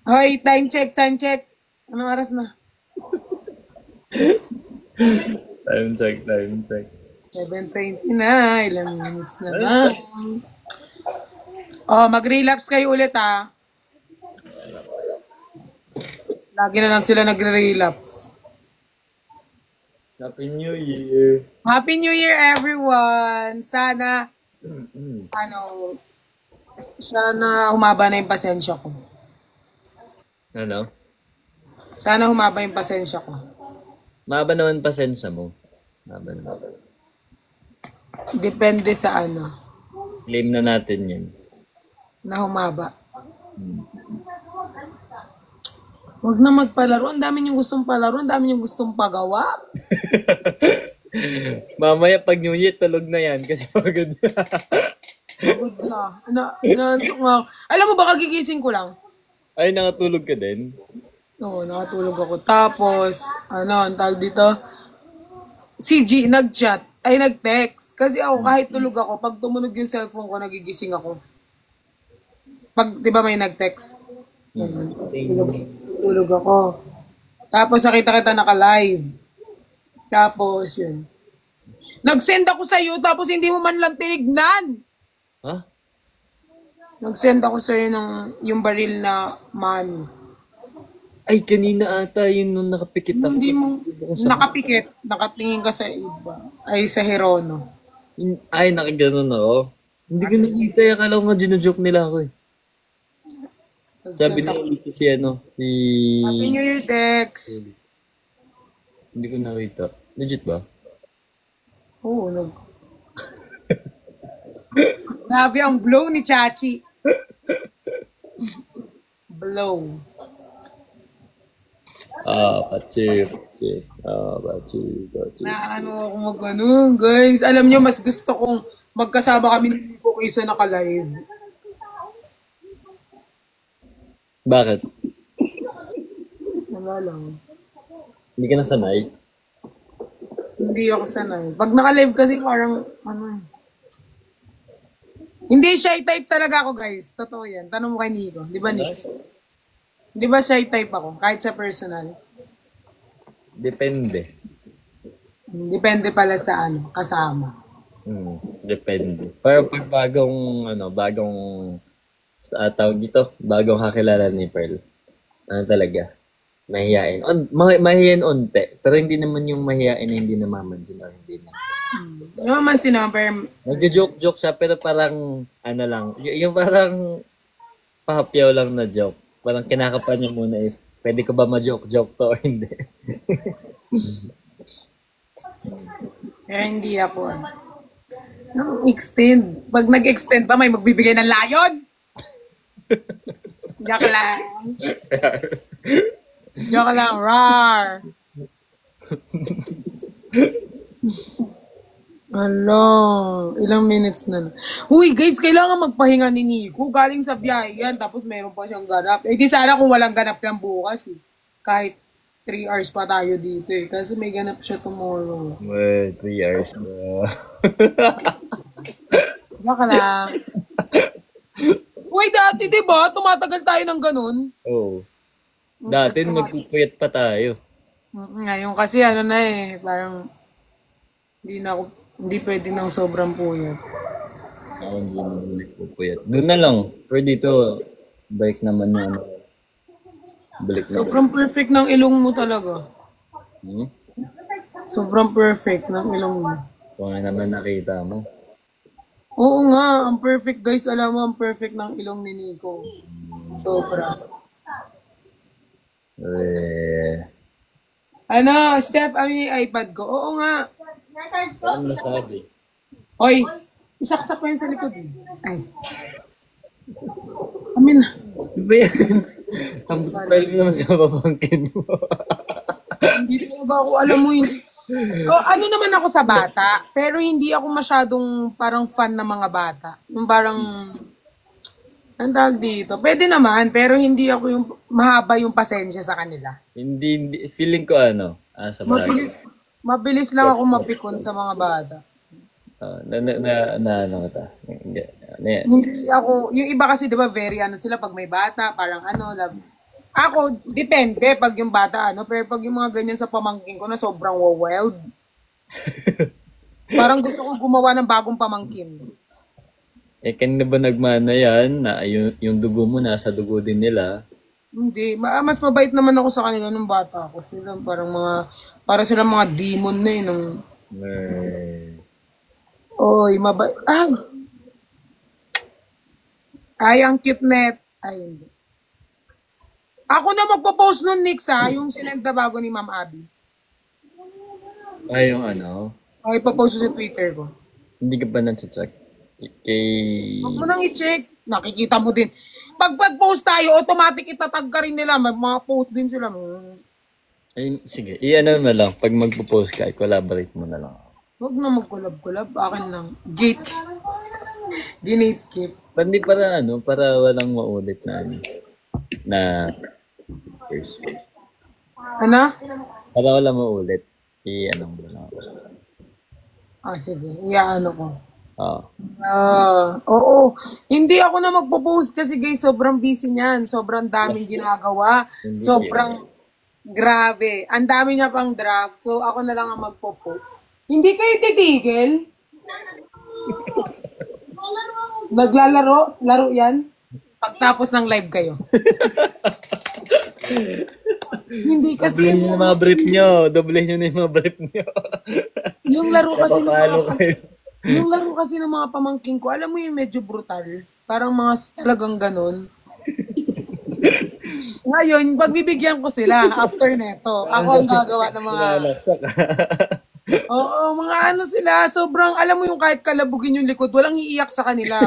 Hoy, time check. Anong oras na? Time check. 7:20 na, ilang minutes na lang. Oh, mag-relapse kayo ulit ah. Lagi na lang sila nagre-relapse. Happy New Year! Happy New Year everyone! Sana, sana humaba na yung pasensya ko. Ano? Sana humaba yung pasensya ko. Mahaba naman pasensya mo. Mahaba naman. Depende sa Claim na natin yan. na humaba. Huwag na magpalaro. Ang dami niyong gustong palaro. Ang dami niyong gustong pagawa. Mamaya pag New Year, tulog na yan kasi pagod na. Pagod na. Inaantok nga ako. Alam mo ba, kagigising ko lang. Ay, nakatulog ka din? Oo, nakatulog ako. Tapos, ang tawag dito? Si G, nag-chat. Ay, nag-text. Kasi ako, kahit tulog ako, pag tumunog yung cellphone ko, nagigising ako. Pag, di ba may nag-text? Tulog ako. Tapos, nakita kita naka-live. Tapos, yun. Nag-send ako sa'yo, tapos hindi mo man lang tinignan. Ha? Nag-send ako sa'yo ng yung baril na money. Ay, kanina ata yun nung nakapikit ako. Hindi mo nakapikit, nakatingin ka sa iba. Ay, sa Herono. Ay, nakaganon ako. Hindi ko nakita. Akala ko nga ginojoke nila ako eh. Sabi nila dito si Happy New Year, Dex. Hindi ko nakita. Legit ba? Oo, Grabe ang blow ni Chachi. Blow. Na ano ako mag-ano, guys. Alam niyo, mas gusto kong magkasama kami ni Nico kaysa naka-live. Bakit? Wala lang. Hindi ka nasanay? Hindi ako sanay. Pag naka-live kasi parang, ano eh. Hindi shy type talaga ako, guys. Totoo yan. Tanong mo kay Nico. Di ba, Nix? Di ba shy type ako? Kahit sa personal. Depende. Depende pala sa ano, kasama. Depende. Pero pag bagong tawag dito, bagong kakilala ni Pearl, ano talaga, mahihain. Mahihain unti, pero hindi naman yung mahihain na hindi namamansin or hindi na. Naman sinabi, pero Nagjo-joke siya, pero parang, ano lang, yung parang pahapyaw lang na joke. Parang kinakapan niya muna if pwede ko ba ma-joke-joke to or hindi. hindi ako. Extend. Pag nag-extend pa, may magbibigay ng layon. Joke lang. Joke lang, rar. Ano, ilang minutes na. Uy, guys, kailangan magpahinga ni Nico. Galing sa biyahe yan, tapos meron pa siyang ganap. Eh, di sana kung walang ganap yan bukas eh. Kahit 3 hours pa tayo dito eh. Kasi may ganap siya tomorrow. Well, 3 hours na. Joke lang. Uy, dati, di ba? Tumatagal tayo ng ganun. Oo. Dati magpupuyat pa tayo. Ngayon kasi ano na eh, parang hindi pwede ng sobrang puyat. Ako hindi naman nagpupuyat. Doon na lang. Pero dito, balik naman yung balik na. Sobrang perfect ng ilong mo talaga. Hmm? Sobrang perfect ng ilong mo. Kung ano naman nakita mo. Oo nga, ang perfect guys. Alam mo, ang perfect ng ilong ni Nico. Sobra. Ano, Steph, iPad ko. Oo nga. Ano nasabi? Hoy, isaksak ko yan sa likod. Ay. Amin na. Diba yan? Ang pwede mo naman sa papangkin mo. Hindi talaga ako, alam mo, hindi. Ano naman ako sa bata, pero hindi ako masyadong parang fan ng mga bata. Yung parang, ang tawag dito. Pwede naman, pero hindi ako yung mahaba yung pasensya sa kanila. Hindi, feeling ko sa bagay. Mabilis lang ako mapikon sa mga bata. Ano ka ta? Yan. Hindi ako, yung iba kasi 'di ba very sila pag may bata, parang love. Ako, depende pag yung bata pero pag yung mga ganyan sa pamangkin ko na sobrang wild. Parang gusto ko gumawa ng bagong pamangkin. Kanina ba nagmana yan na yung dugo mo nasa dugo din nila? Hindi, mas mabait naman ako sa kanila nung bata ako. Sila para sila mga demon na nung. Oy, mabait. Ay, ang cute net. Ay, hindi. Ako na magpo-post nun, Nix, yung sinenda bago ni Ma'am Abby. Ay, yung ano? Ay, ipopost sa Twitter ko. Hindi ka ba nag-check? Huwag mo nang i-check. Nakikita mo din. Pag post tayo, automatic itatag ka rin nila. May mga post din sila. Ay, sige. I-ano mo lang. Pag magpo-post ka, collaborate mo na lang. Huwag na mag-collab-collab. Akin lang. Gate. Dinate keep. Hindi para walang maulit na first. Ano? Para walang maulit. I-ano mo lang. Sige. Iyaano ko. Oo. Hindi ako na magpo-post kasi guys, sobrang busy niyan. Sobrang daming ginagawa. Sobrang grabe. Ang dami niya pang draft. So, ako na lang ang magpo-post. Hindi kayo titigil? Naglalaro? Laro yan? Pagtapos ng live kayo. Hindi kasi. Doblehin nyo yung mga brief nyo. Doblehin nyo na yung mga brief nyo. Yung laro kasi ng Papalo kayo. yung laro kasi ng mga pamangking ko, alam mo yung medyo brutal. Parang mga talagang ganun. Ngayon, pagbibigyan ko sila after neto. Ako ang gagawa ng mga... Lalaksak. Oo, mga sila. Sobrang, alam mo yung kahit kalabugin yung likod, walang iiyak sa kanila.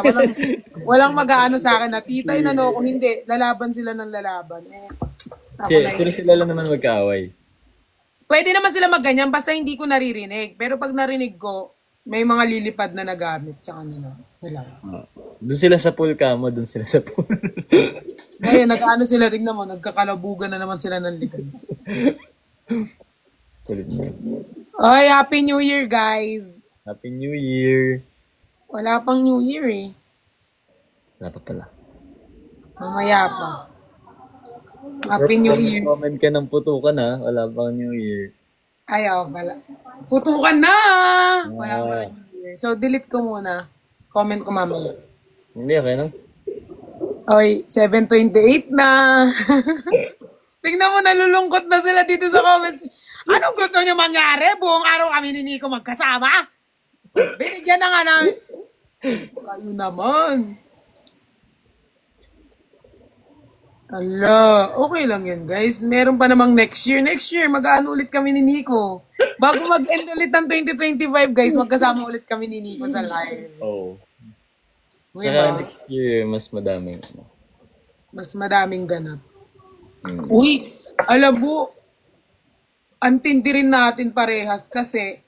Walang mag-aano sa akin na titay na no, kung hindi, lalaban sila ng lalaban. Ako na Sila lang naman magkaaway. Pwede naman sila magganyan basta hindi ko naririnig. Pero pag narinig ko, may mga lilipad na nagamit sa kanila. Wala. Doon sila sa pool ka mo, doon sila sa pool. Ngayon, nag-ano sila rin naman, nagkakalabugan na naman sila ng likod. Kulit mo. Oy, Happy New Year, guys! Happy New Year. Wala pang New Year eh. Wala pa pala. Mamaya pa. Happy New Year. Comment ka ng putukan ha. Wala pang New Year. Ayaw pala. Putukan na! Wala pala New Year. So, delete ko muna. Comment ko mamaya. Hindi, okay lang. Oy, 7:28 na. Tingnan mo, nalulungkot na sila dito sa comments. Anong gusto niyo mangyari? Buong araw kami ni Nico magkasama? Binigyan na nga namin. Kayo naman. Ala, okay lang yan, guys. Meron pa namang next year. Next year, mag-ano ulit kami ni Nico. Bago mag-end ulit ng 2025, guys, magkasama ulit kami ni Nico sa live. Oh. Uy, Saka ba? next year, mas madaming ano. Mas madaming ganap. Uy, alam mo, antindi rin natin parehas kasi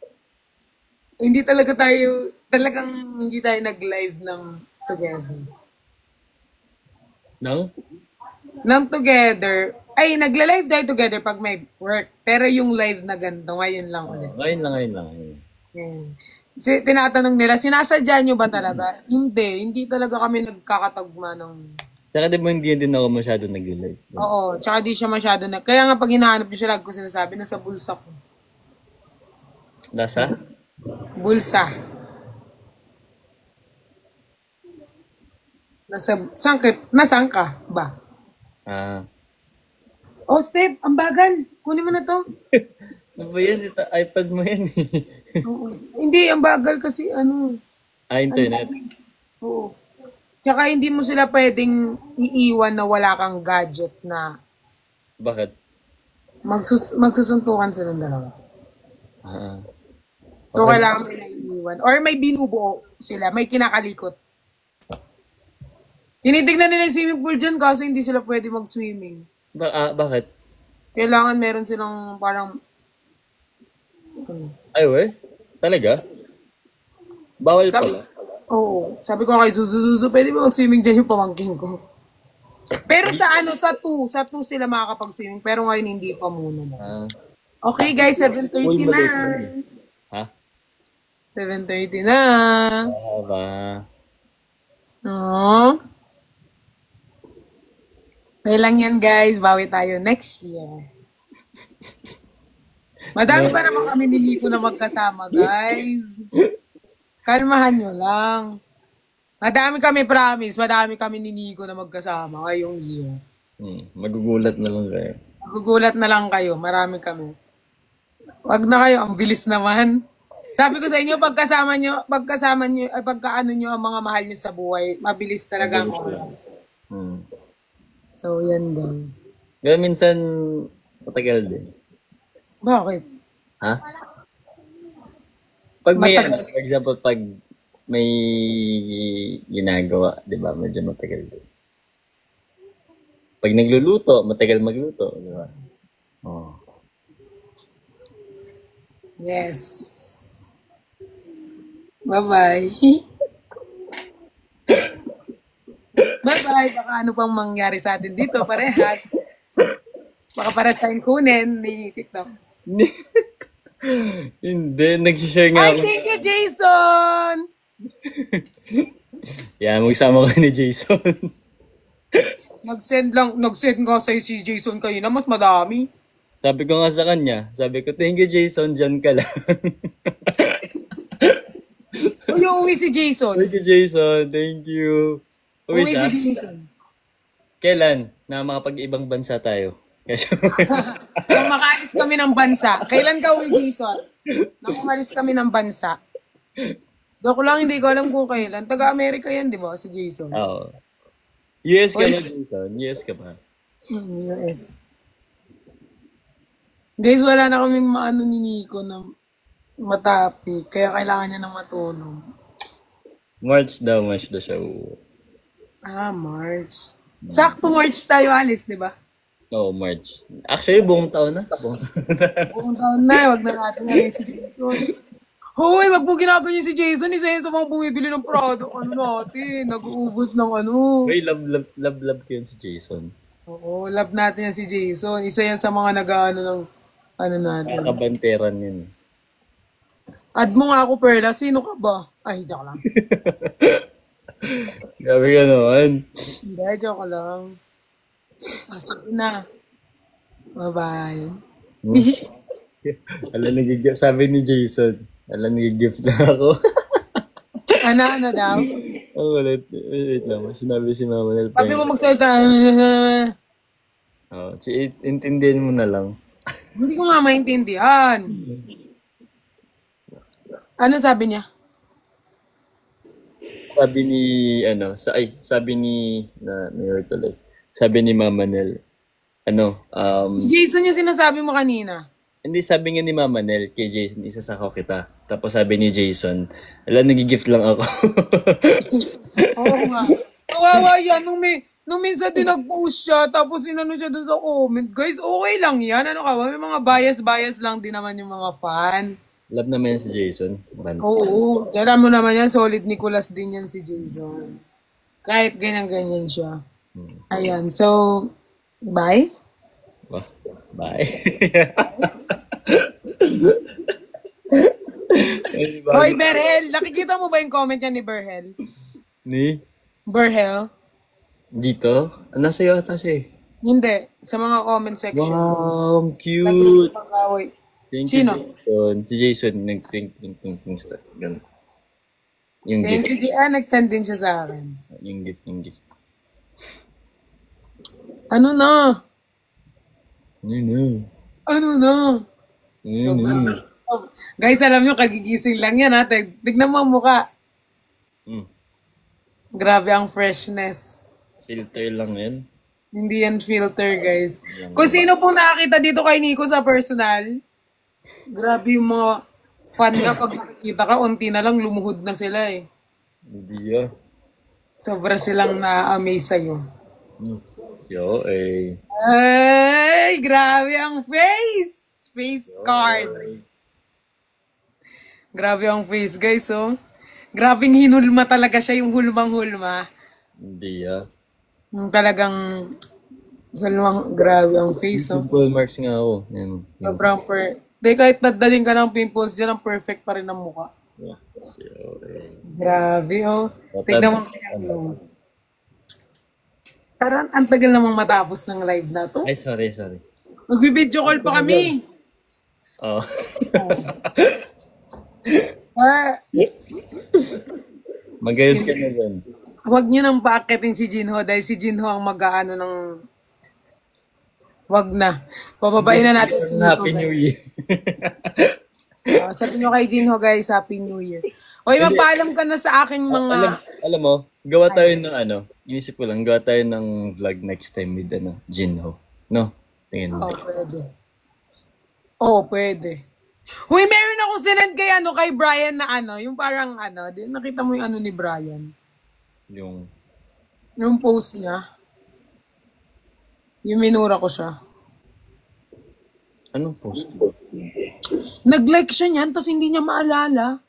hindi talaga tayo, talagang hindi tayo nag-live ng together. Nang? Nang together, ay, nagla-live tayo together pag may work. Pero yung live na ganito, ngayon lang ulit. Ngayon lang. Yan. Tinatanong nila, sinasadya nyo ba talaga? Hindi talaga kami nagkakatagma ng... Saka di ba hindi din ako masyado nag-live. Oo, tsaka di siya masyado na... Kaya nga pag hinahanap nyo siya, lagi ko sinasabi, nasa bulsa ko. Nasa? Bulsa. Nasaan ka ba? Oh, Step, ang bagal. Kunin mo na to. Ano ba yan? Ito, iPad mo yan eh. Oo. Hindi, ang bagal kasi ano. Internet. Oo. Tsaka hindi mo sila pwedeng iiwan na wala kang gadget na Bakit? magsusuntukan silang dalawa. Ah. So, kailangan may naiiwan. Or may binubuo sila, may kinakalikot. Tinitignan nila yung swimming pool dyan kasi hindi sila pwede mag-swimming. Bakit? Kailangan meron silang parang... Ay, we? Talaga? Bawal pala. Oo. Sabi ko kay Zuzu, pwede ba mag-swimming dyan yung pamangkin ko? Pero sa 2 sila makakapag-swimming. Pero ngayon hindi pa muna. Okay guys, 7:30 na. Ha? 7:30 na. Ba? Oo. Okay lang yan guys, bawi tayo next year. Madami pa naman kami ni Nico na magkasama guys. Kalmahan nyo lang. Madami kami ni Nico na magkasama ngayong year. Magugulat na lang kayo. Magugulat na lang kayo, marami kami. Wag na kayo, ang bilis naman. Sabi ko sa inyo, pagkaano nyo ang mga mahal nyo sa buhay, mabilis talaga ang oras. So, yan guys. Kaya minsan, matagal din. Bakit? Ha? Pag may, Matagal. for example, pag may ginagawa, di ba, medyo matagal din. Pag nagluluto, matagal magluto, di ba? Oh. Yes. Bye-bye. Bye-bye. Baka ano pang mangyari sa atin dito, parehas. Baka parehas tayong kunin ni TikTok. Hindi, nag-share nga Ay, ako. thank you, Jason! Yan, magsama ka ni Jason. Nag-send nga sa'yo si Jason kayo na mas madami. Sabi ko nga sa kanya, thank you Jason, dyan ka lang. Uwi si Jason. Thank you Jason, thank you. Uwi siya. si Jason. Kailan? Na makapag-ibang bansa tayo. Nung makaalis kami ng bansa. Kailan ka uwi, Jason? Nung umalis kami ng bansa. Doko lang, hindi ko alam kung kailan. Taga-Amerika yan, di ba, si Jason? Oo. US ka na, Jason. US ka ba? US. Guys, wala na kaming maano ni Nico na matapi. Kaya kailangan niya ng matulong. March daw siya uuwi. March. Sakto March tayo alis, di ba? Oo, March. Actually, buong taon na. Buong Buong taon na, wag na natin ngayon si Jason. Hoy, wag mo ginagawa si Jason. Isa yan sa mga bumibili ng product. Ano natin, nag-uubos ng ano. May love ko yun si Jason. Oo, love natin yan si Jason. Isa yan sa mga nag-ano ng ano natin. Kakabanteran yun. Add mo nga ako, Perla. Sino ka ba? Ay, joke lang. Grabe ka naman. Hindi, joke lang. Ah, sige na. Bye-bye. Sabi ni Jason, nag-gift na ako. Ano daw? Ang ulit. Wait lang. Sinabi si Mama Nel Sabi mo magsalita. intindihin mo na lang. Hindi ko nga maintindihan. Ano sabi niya? Sabi ni, sabi ni, Mayor tuloy. Sabi ni Mama Nel, Si Jason yung sinasabi mo kanina. hindi, sabi nga ni Mama Nel kay Jason, isasako kita. Tapos sabi ni Jason, nag-gift lang ako. Oo nga. Kawawa yan. Nung minsan din nag-post siya, tapos inano siya dun sa comment. Guys, okay lang yan. Ano ka ba? May mga bias-bias lang din naman yung mga fan. Love naman yan si Jason. Oo. Kaya mo naman yan, solid Nicolas din yan si Jason. Kahit ganyan-ganyan siya. Ayan. So, bye? Wah, bye. Hoy, Berhel! Nakikita mo ba yung comment niya ni Berhel? Ni? Berhel? Dito? Nasa iyo ata siya eh. Hindi. Sa mga comment section. Wow, ang cute. Pag-away. Thank Sino? you, Jason. Si Jason, nag-think stuff. Ganun. Yung Thank gift. you, nag-send din siya sa akin. Yung gift. Ano na? Ano? Ano na? Guys, alam nyo, kagigising lang yan ha. Tignan mo ang mukha. Mm. Grabe ang freshness. Filter lang yan. Hindi yan filter, guys. Kung sino pong nakakita dito kay Nico sa personal, grabe yung mga fan nga pag nakikita ka, unti na lang lumuhod na sila eh. Hindi ah. Sobra silang na-amaze sa'yo. Yo, eh. Ay, grabe ang face! Face card. Grabe ang face, guys, oh. Grabing hinulma talaga siya, yung hulmang-hulma. Hindi ah. Yung talagang grabe ang face, oh. Pimple marks nga ako. Yan. Sobrang Di, kahit nadalhin ka ng pimples dyan, ang perfect pa rin ang mukha. Yo, eh. Grabe, oh. Tignan mo kanyang nose. Parang ang tagal namang matapos ng live na to. Ay, sorry. Magbi-video call pa kami. Oh. Ah, Magayos ka na dyan. Huwag nyo nang paakitin si Jinho dahil si Jinho ang mag-aano ng... Wag na. Pababain na natin si Nico. Happy New Year. Sabi nyo kay Jinho, guys, Happy New Year. Hoy, magpaalam ka na sa aking mga... Alam mo, gawa tayo ng inisip ko lang, gawa tayo ng vlog next time with Jinho. No? Tingin mo. Pwede. Pwede. Huy, meron akong sinend kay Brian na yung parang nakita mo yung ni Brian? Yung post niya. Yung minura ko siya. Anong post? Nag-like siya niyan, tapos hindi niya maalala.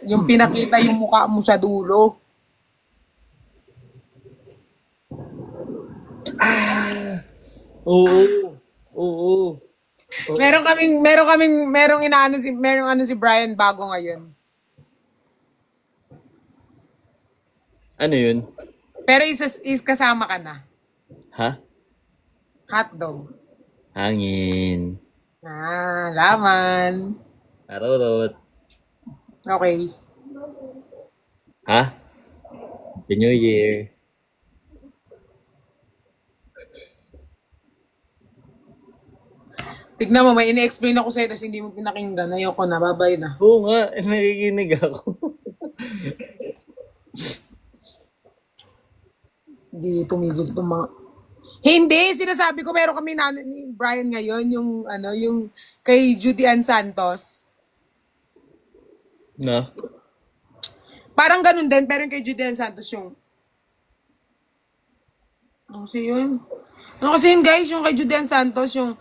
Yung pinakita yung mukha mo sa dulo. Oo. Merong si Brian bago ngayon. Ano yun? Pero is kasama ka na. Ha? Hotdog. Hangin. Laman. Arorot. Okay. Ha? Happy New Year. Tignan mo, may ine-explain ako sa'yo tapos hindi mo pinakinggan. Ayoko na, babay na. Oo nga, nakikinig ako. Hindi tumigil itong mga... Hindi, sinasabi ko, meron kami ni Brian ngayon, yung kay Judy Ann Santos. Na? Parang ganun din, pero yung kay Judy Ann Santos yung Ano kasi yun? Ano kasi yun, guys? Yung kay Judean Santos, yung...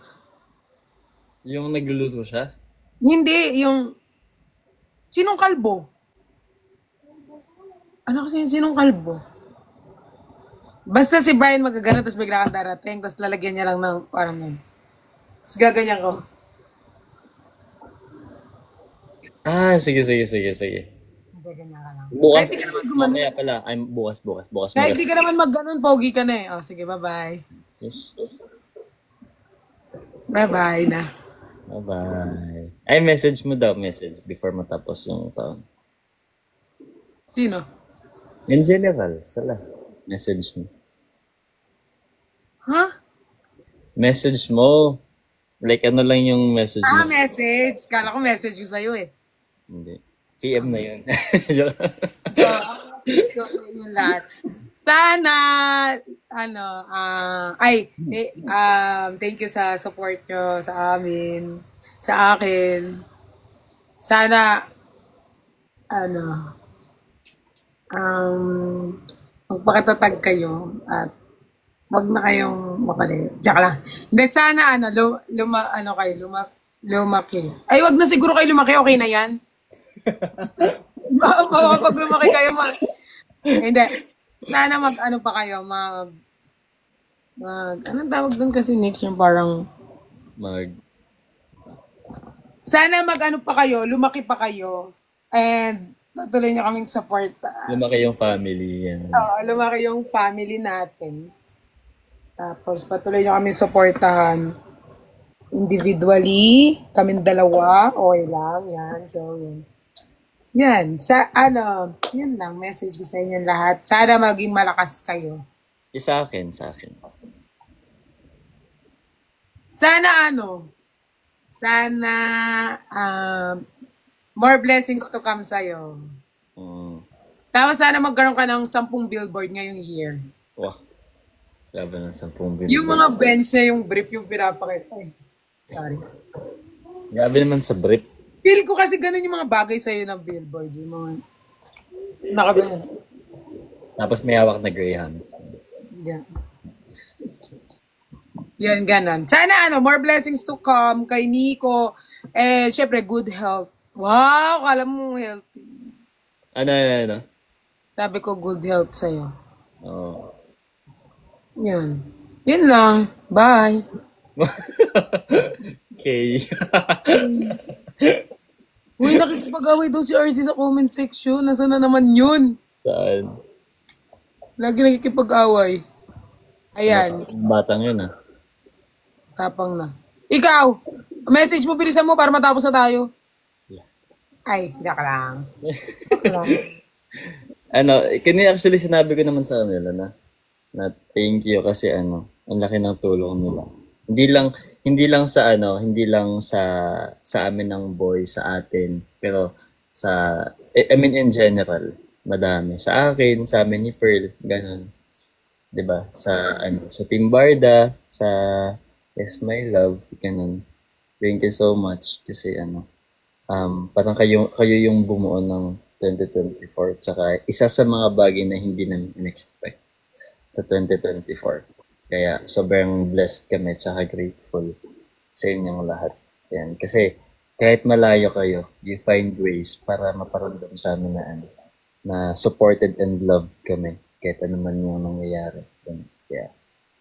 Yung nagluluto siya? Hindi, yung... Sinong kalbo? Ano kasi yun? Sinong kalbo? Basta si Brian magagano, tapos bigla kang darating, tapos lalagyan niya lang ng parang yun. Tapos gaganyan ko. Ah, sige. Gaganyan ka lang. Bukas, Kahit di ka naman gumanon. mamaya pala. Bukas Kahit mag- di ka naman mag-ganon, pogi ka na eh. Oh, sige, bye-bye. Yes. Bye-bye na. Bye-bye. Ay, message mo daw, message before matapos yung taon. Sino? In general, sa lahat. Message mo. Ha? Message mo. Like, ano lang yung message Ah, mo? message. Kala ko message ko sa'yo eh. Hindi. PM na yun. Let's go yung lahat. Sana, ano, thank you sa support nyo sa amin, sa akin. Sana, ano, magpakatatag kayo at wag na kayong mapali. Tsaka lang. Hindi, sana, lumaki. Ay, wag na siguro kayo lumaki, okay na yan? Pag lumaki kayo, hindi. Sana ano pa kayo, anong tawag doon kasi next yung parang, Mag... sana ano pa kayo, lumaki pa kayo, and patuloy nyo kaming support. Lumaki yung family. Yan. Lumaki yung family natin. Tapos patuloy nyo kaming supportahan. Individually, kaming dalawa, okay lang, yan. So, yun. Yan, yun lang, message ko sa inyo lahat. Sana maging malakas kayo. Sa akin. Sana more blessings to come sa'yo. Mm. Tapos sana magkaroon ka ng 10 billboard ngayong year. Wah. Laban ng 10 billion. Yung mga bench na yung brief yung pinapakita. Ay, sorry. Grabe naman sa brief. Feel ko kasi ganun yung mga bagay sa'yo ng billboard. Yung mga nakaganyan. Tapos may hawak na Graham. Yeah. Yan, ganun. Sana more blessings to come kay Nico. Eh, syempre, good health. Wow, kala mo healthy. Ano? Sabi ko, good health sa'yo. Oo. Yan. Yun lang. Bye. Okay. Uy, nakikipag-away daw si RC sa comment section. Nasaan na naman yun? Saan? Lagi nakikipag-away. Ayan. Yung batang yun ah. Tapang na. Ikaw! Message mo, bilisan mo para matapos na tayo. Ay, joke lang. Joke lang. Actually sinabi ko naman sa kanila na thank you kasi ang laki ng tulong nila. Hindi lang sa amin ng boy, sa atin, pero I mean in general, madami. Sa akin, sa amin ni Pearl, ganun. 'Di ba? Sa Team Barda, sa Yes My Love, ganun. Thank you so much kasi parang kayo yung bumuo ng 2024. Tsaka isa sa mga bagay na hindi namin in-expect sa 2024. Kaya sobrang blessed kami tsaka grateful sa inyong lahat. Yan. Kasi kahit malayo kayo, you find ways para maparamdam sa amin na supported and loved kami kahit ano man yung nangyayari. Kaya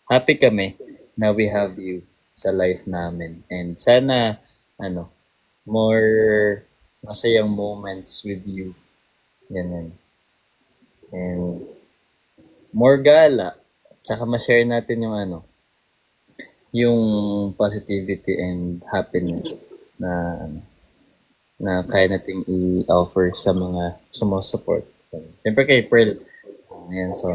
happy kami na we have you sa life namin. And sana more masayang moments with you. Ganun. And more gala. Tsaka ma-share natin yung positivity and happiness na kaya nating i-offer sa mga sumusupport. Siyempre kay Pearl, ayan, so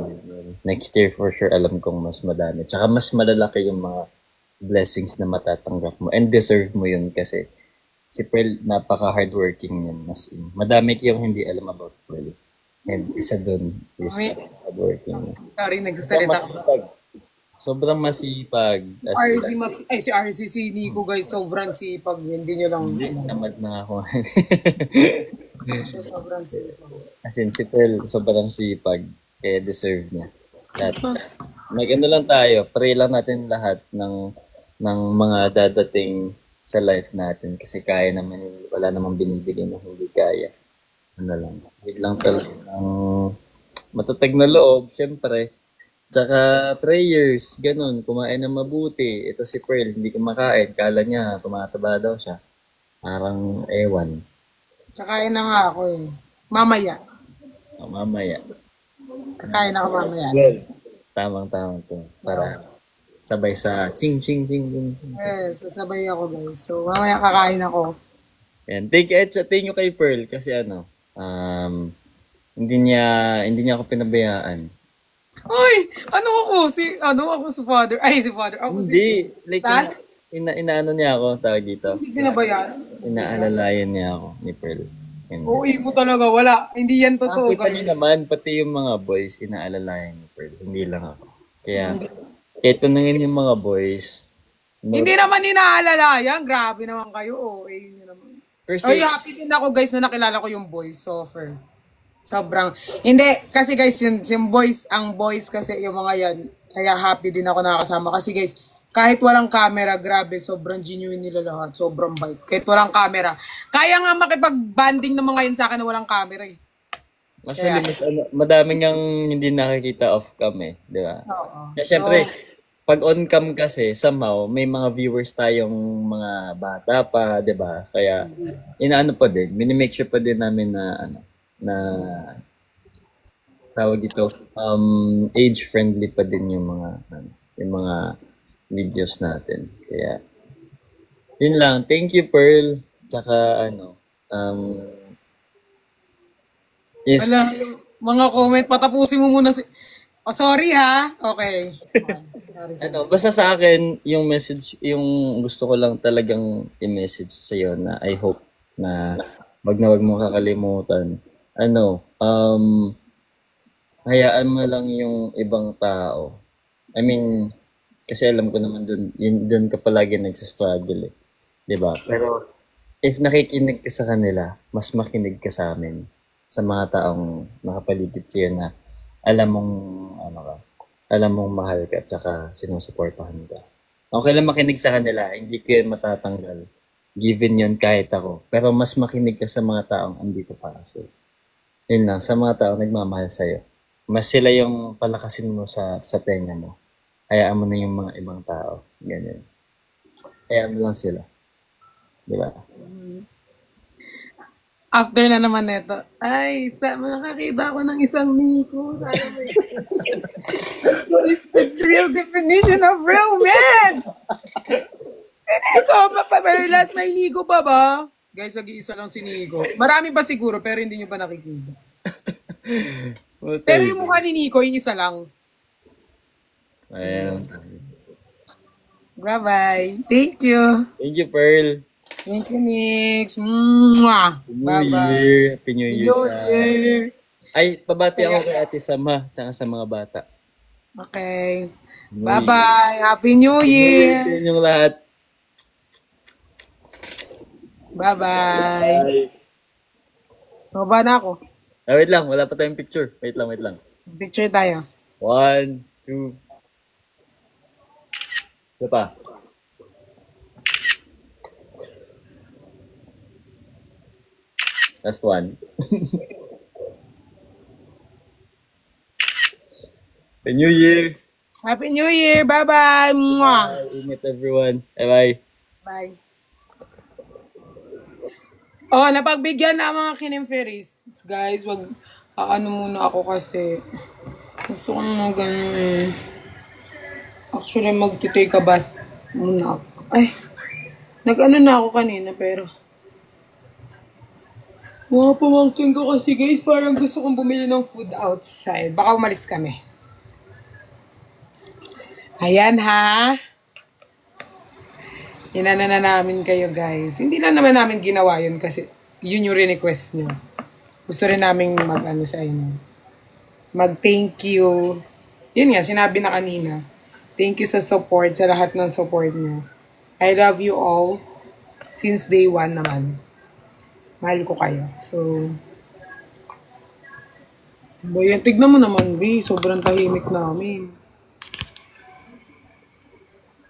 next year for sure alam kong mas madami. Tsaka mas malalaki yung mga blessings na matatanggap mo. And deserve mo yun kasi si Pearl, napaka-hardworking yan. Madami kayong hindi alam about Pearl. And isa dun is hardworking. Sorry, nagsasalita ko. Sobrang masipag. Si RC, si Nico guys, sobrang sipag. Hindi nyo lang. Hindi, tamad na ako. Siya sobrang sipag. As in, si Pearl, sobrang sipag. Kaya deserve niya. That, Mag-ano lang tayo, pray lang natin lahat ng mga dadating sa life natin kasi kaya naman yun, wala namang binibigay na hindi kaya. Ano lang, biglang talaga ng matatag na loob, syempre. Tsaka prayers, ganun, kumain ng mabuti. Ito si Pearl, hindi kumakain, kala niya tumataba daw siya. Parang ewan. Kakain na nga ako eh. Mamaya. O, mamaya. Kakain ako mamaya. Tamang-tamang to. Para sabay sa ching ching ching ching. Yes, sasabay ako guys. So, mamaya kakain ako. And thank you kay Pearl kasi hindi niya ako pinabayaan. Uy! Ano ako? Ako si father. Ay, si father. Ako si... Hindi, like Tas? inaano niya ako, tawag dito. Hindi pinabayaan. Inaalalayan niya ako ni Pearl. And, Uy mo talaga. Wala. Hindi yan totoo kita niyo guys. naman, pati yung mga boys, inaalalayan ni Pearl. Hindi lang ako. Kaya, kahit tanungin yung mga boys, Hindi naman inaalala yan. Grabe naman kayo. Oh, yun naman. Kasi, Uy, happy din ako guys na nakilala ko yung boys. Sofer. Sobrang. Hindi. Kasi guys, yung boys, ang boys kasi yung mga yan. Kaya happy din ako nakakasama. Kasi guys, kahit walang camera, grabe, sobrang genuine nila lahat. Sobrang bite. Kahit walang camera. Kaya nga makipag-banding ng mga yun sa akin na walang camera eh. actually, madaming ang hindi nakikita off cam eh, di ba? Oo. Kaya syempre, pag on cam kasi, somehow, may mga viewers tayong mga bata pa, di ba? Kaya, inaano pa din, minimake sure pa din namin na tawag ito, age-friendly pa din yung mga videos natin. Kaya, yun lang. Thank you, Pearl. Tsaka, if, Wala, mga comment, patapusin mo muna si... Oh, sorry ha. Okay. basta sa akin, yung message, yung gusto ko lang talagang i-message sa'yo na I hope na wag mo kakalimutan. Hayaan mo lang yung ibang tao. I mean, kasi alam ko naman dun ka palagi nagsastruggle eh. 'Di ba? Pero, if nakikinig ka sa kanila, mas makinig ka sa amin. Sa mga taong nakapaligid sa'yo na alam mong, alam mong mahal ka, tsaka sinusuportahan ka. Okay lang makinig sa kanila, hindi ko yun matatanggal. Given yun kahit ako. Pero mas makinig ka sa mga taong andito para sa'yo. Yun lang, sa mga taong nagmamahal sa'yo. Mas sila yung palakasin mo sa tenga mo. Hayaan mo na yung mga ibang tao. Ganyan. Hayaan mo lang sila. Di ba? After na naman neto, ay, nakakita ko ng isang Nico. Sana may... the real definition of real man! Nico, papaberlas, may Nico pa ba? Guys, nag-iisa lang si Nico. Marami pa siguro, pero hindi nyo pa nakikita. Pero yung mukha ni Nico, yung isa lang. Ayan. Bye-bye. Thank you. Thank you, Pearl. Thank you, Nix. Mwah! New Bye-bye. Year. Happy New Year New sa... Year. Ay, pabati ako kay Ate Sama, tsaka sa mga bata. Okay. Bye-bye. Happy New Year. Sa inyong lahat. Bye-bye. Baba na ako. Wait lang, wala pa tayong picture. Wait lang. Picture tayo. 1, 2. Isa pa. Last one. Happy New Year! Happy New Year. Bye-bye. Mwah. Ingat everyone. Bye-bye. Bye. Oh, napagbigyan na ang mga kinimferis. Guys, muna ako kasi gusto ko na ganun eh. Actually, mag-take a bath muna ako. Ay, na ako kanina pero mga pamangkin ko kasi guys, parang gusto kong bumili ng food outside. Baka umalis kami. Ayan ha. Inana na namin kayo guys. Hindi na naman namin ginawa yun kasi yun yung request nyo. Gusto rin namin sa inyo. Mag-thank you. Yun nga, sinabi na kanina. Thank you sa support, sa lahat ng support nyo. I love you all. Since day one naman. Mahal ko kayo. So, boy, tignan mo naman, B. Sobrang tahimik namin.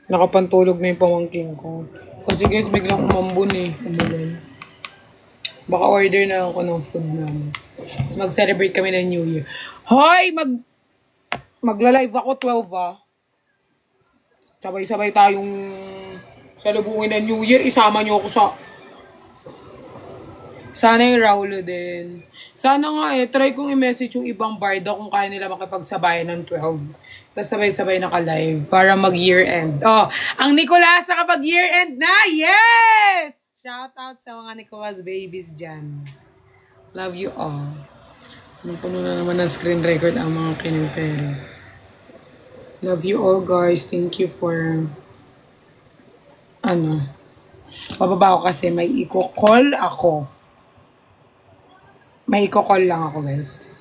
Nakapantulog na yung pamangking ko. Kasi guys, biglang umambon eh. Umulan. Baka order na ako ng food namin. Tapos mag-celebrate kami ng New Year. Hoy! Magla-live ako 12 ah. Sabay-sabay tayong salubungin ng New Year. Isama niyo ako sa... Sana yung Raulo din. Sana nga try kong i-message yung ibang barda kung kaya nila makipagsabayan ng 12. Tapos sabay-sabay naka-live para mag-year end. Oh, ang Nicolas nakapag-year end na! Yes! Shout out sa mga Nicolas babies dyan. Love you all. Puno na naman ng screen record ang mga kiniferis. Love you all guys. Thank you for... Bababa ko kasi may i-call ako. May i-call lang ako guys.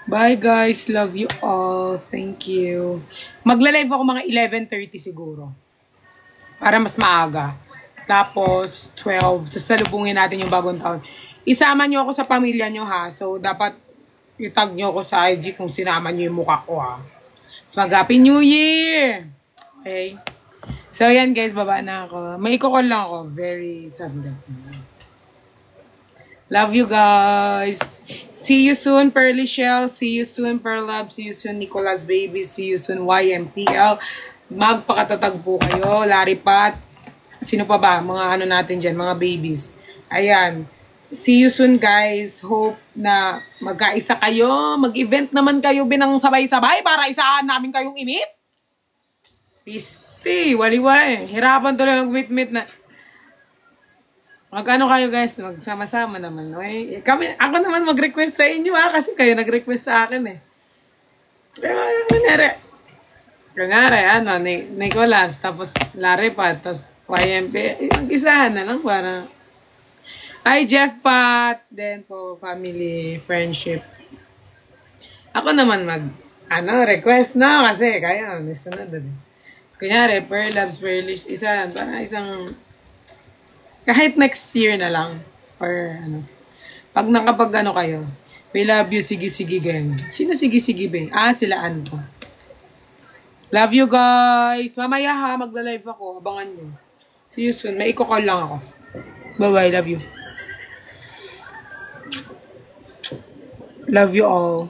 Bye guys. Love you all. Thank you. Magla-live ako mga 11:30 siguro. Para mas maaga. Tapos 12. Sasalubungin natin yung bagong taon. Isama nyo ako sa pamilya nyo ha. So dapat itag nyo ako sa IG kung sinama nyo yung mukha ko ha. So mag-Happy New Year! Okay? So yan guys. Baba na ako. May i-call lang ako. Very sandal. Love you guys. See you soon, Pearly Shell. See you soon, Pearl Love. See you soon, Nicolas Baby. See you soon, YMPL. Magpakatatag po kayo. Larry Pat. Sino pa ba? Mga natin dyan, mga babies. Ayan. See you soon, guys. Hope na magkaisa kayo. Mag-event naman kayo binang sabay-sabay para isaan namin kayong imit. Pisti. Wali-wali. Hirapan tuloy mag-meet-meet na. Mag-ano kayo guys, magsama-sama naman. Okay? Ako naman mag-request sa inyo kasi kayo nag-request sa akin eh. Pero kunyari, Nicolas, tapos Larry pa, tapos YMP, mag-isa na lang para... Hi Jeff Pat, then po family, friendship. Ako naman request na kasi kaya, sunod na din. Kunyari, Pearl Loves Pearlish, isang... Kahit next year na lang. Or Pag kayo. We love you, sige-sige gang. Sino sige-sige bang? Sila Anto. Love you guys. Mamaya ha, magla-live ako. Abangan nyo. See you soon. May i-call lang ako. Bye-bye. Love you. Love you all.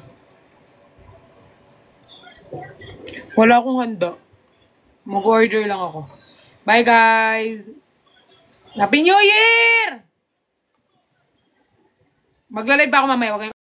Wala akong handa. Mag-order lang ako. Bye guys. Happy New Year! Magla-live ako mamaya.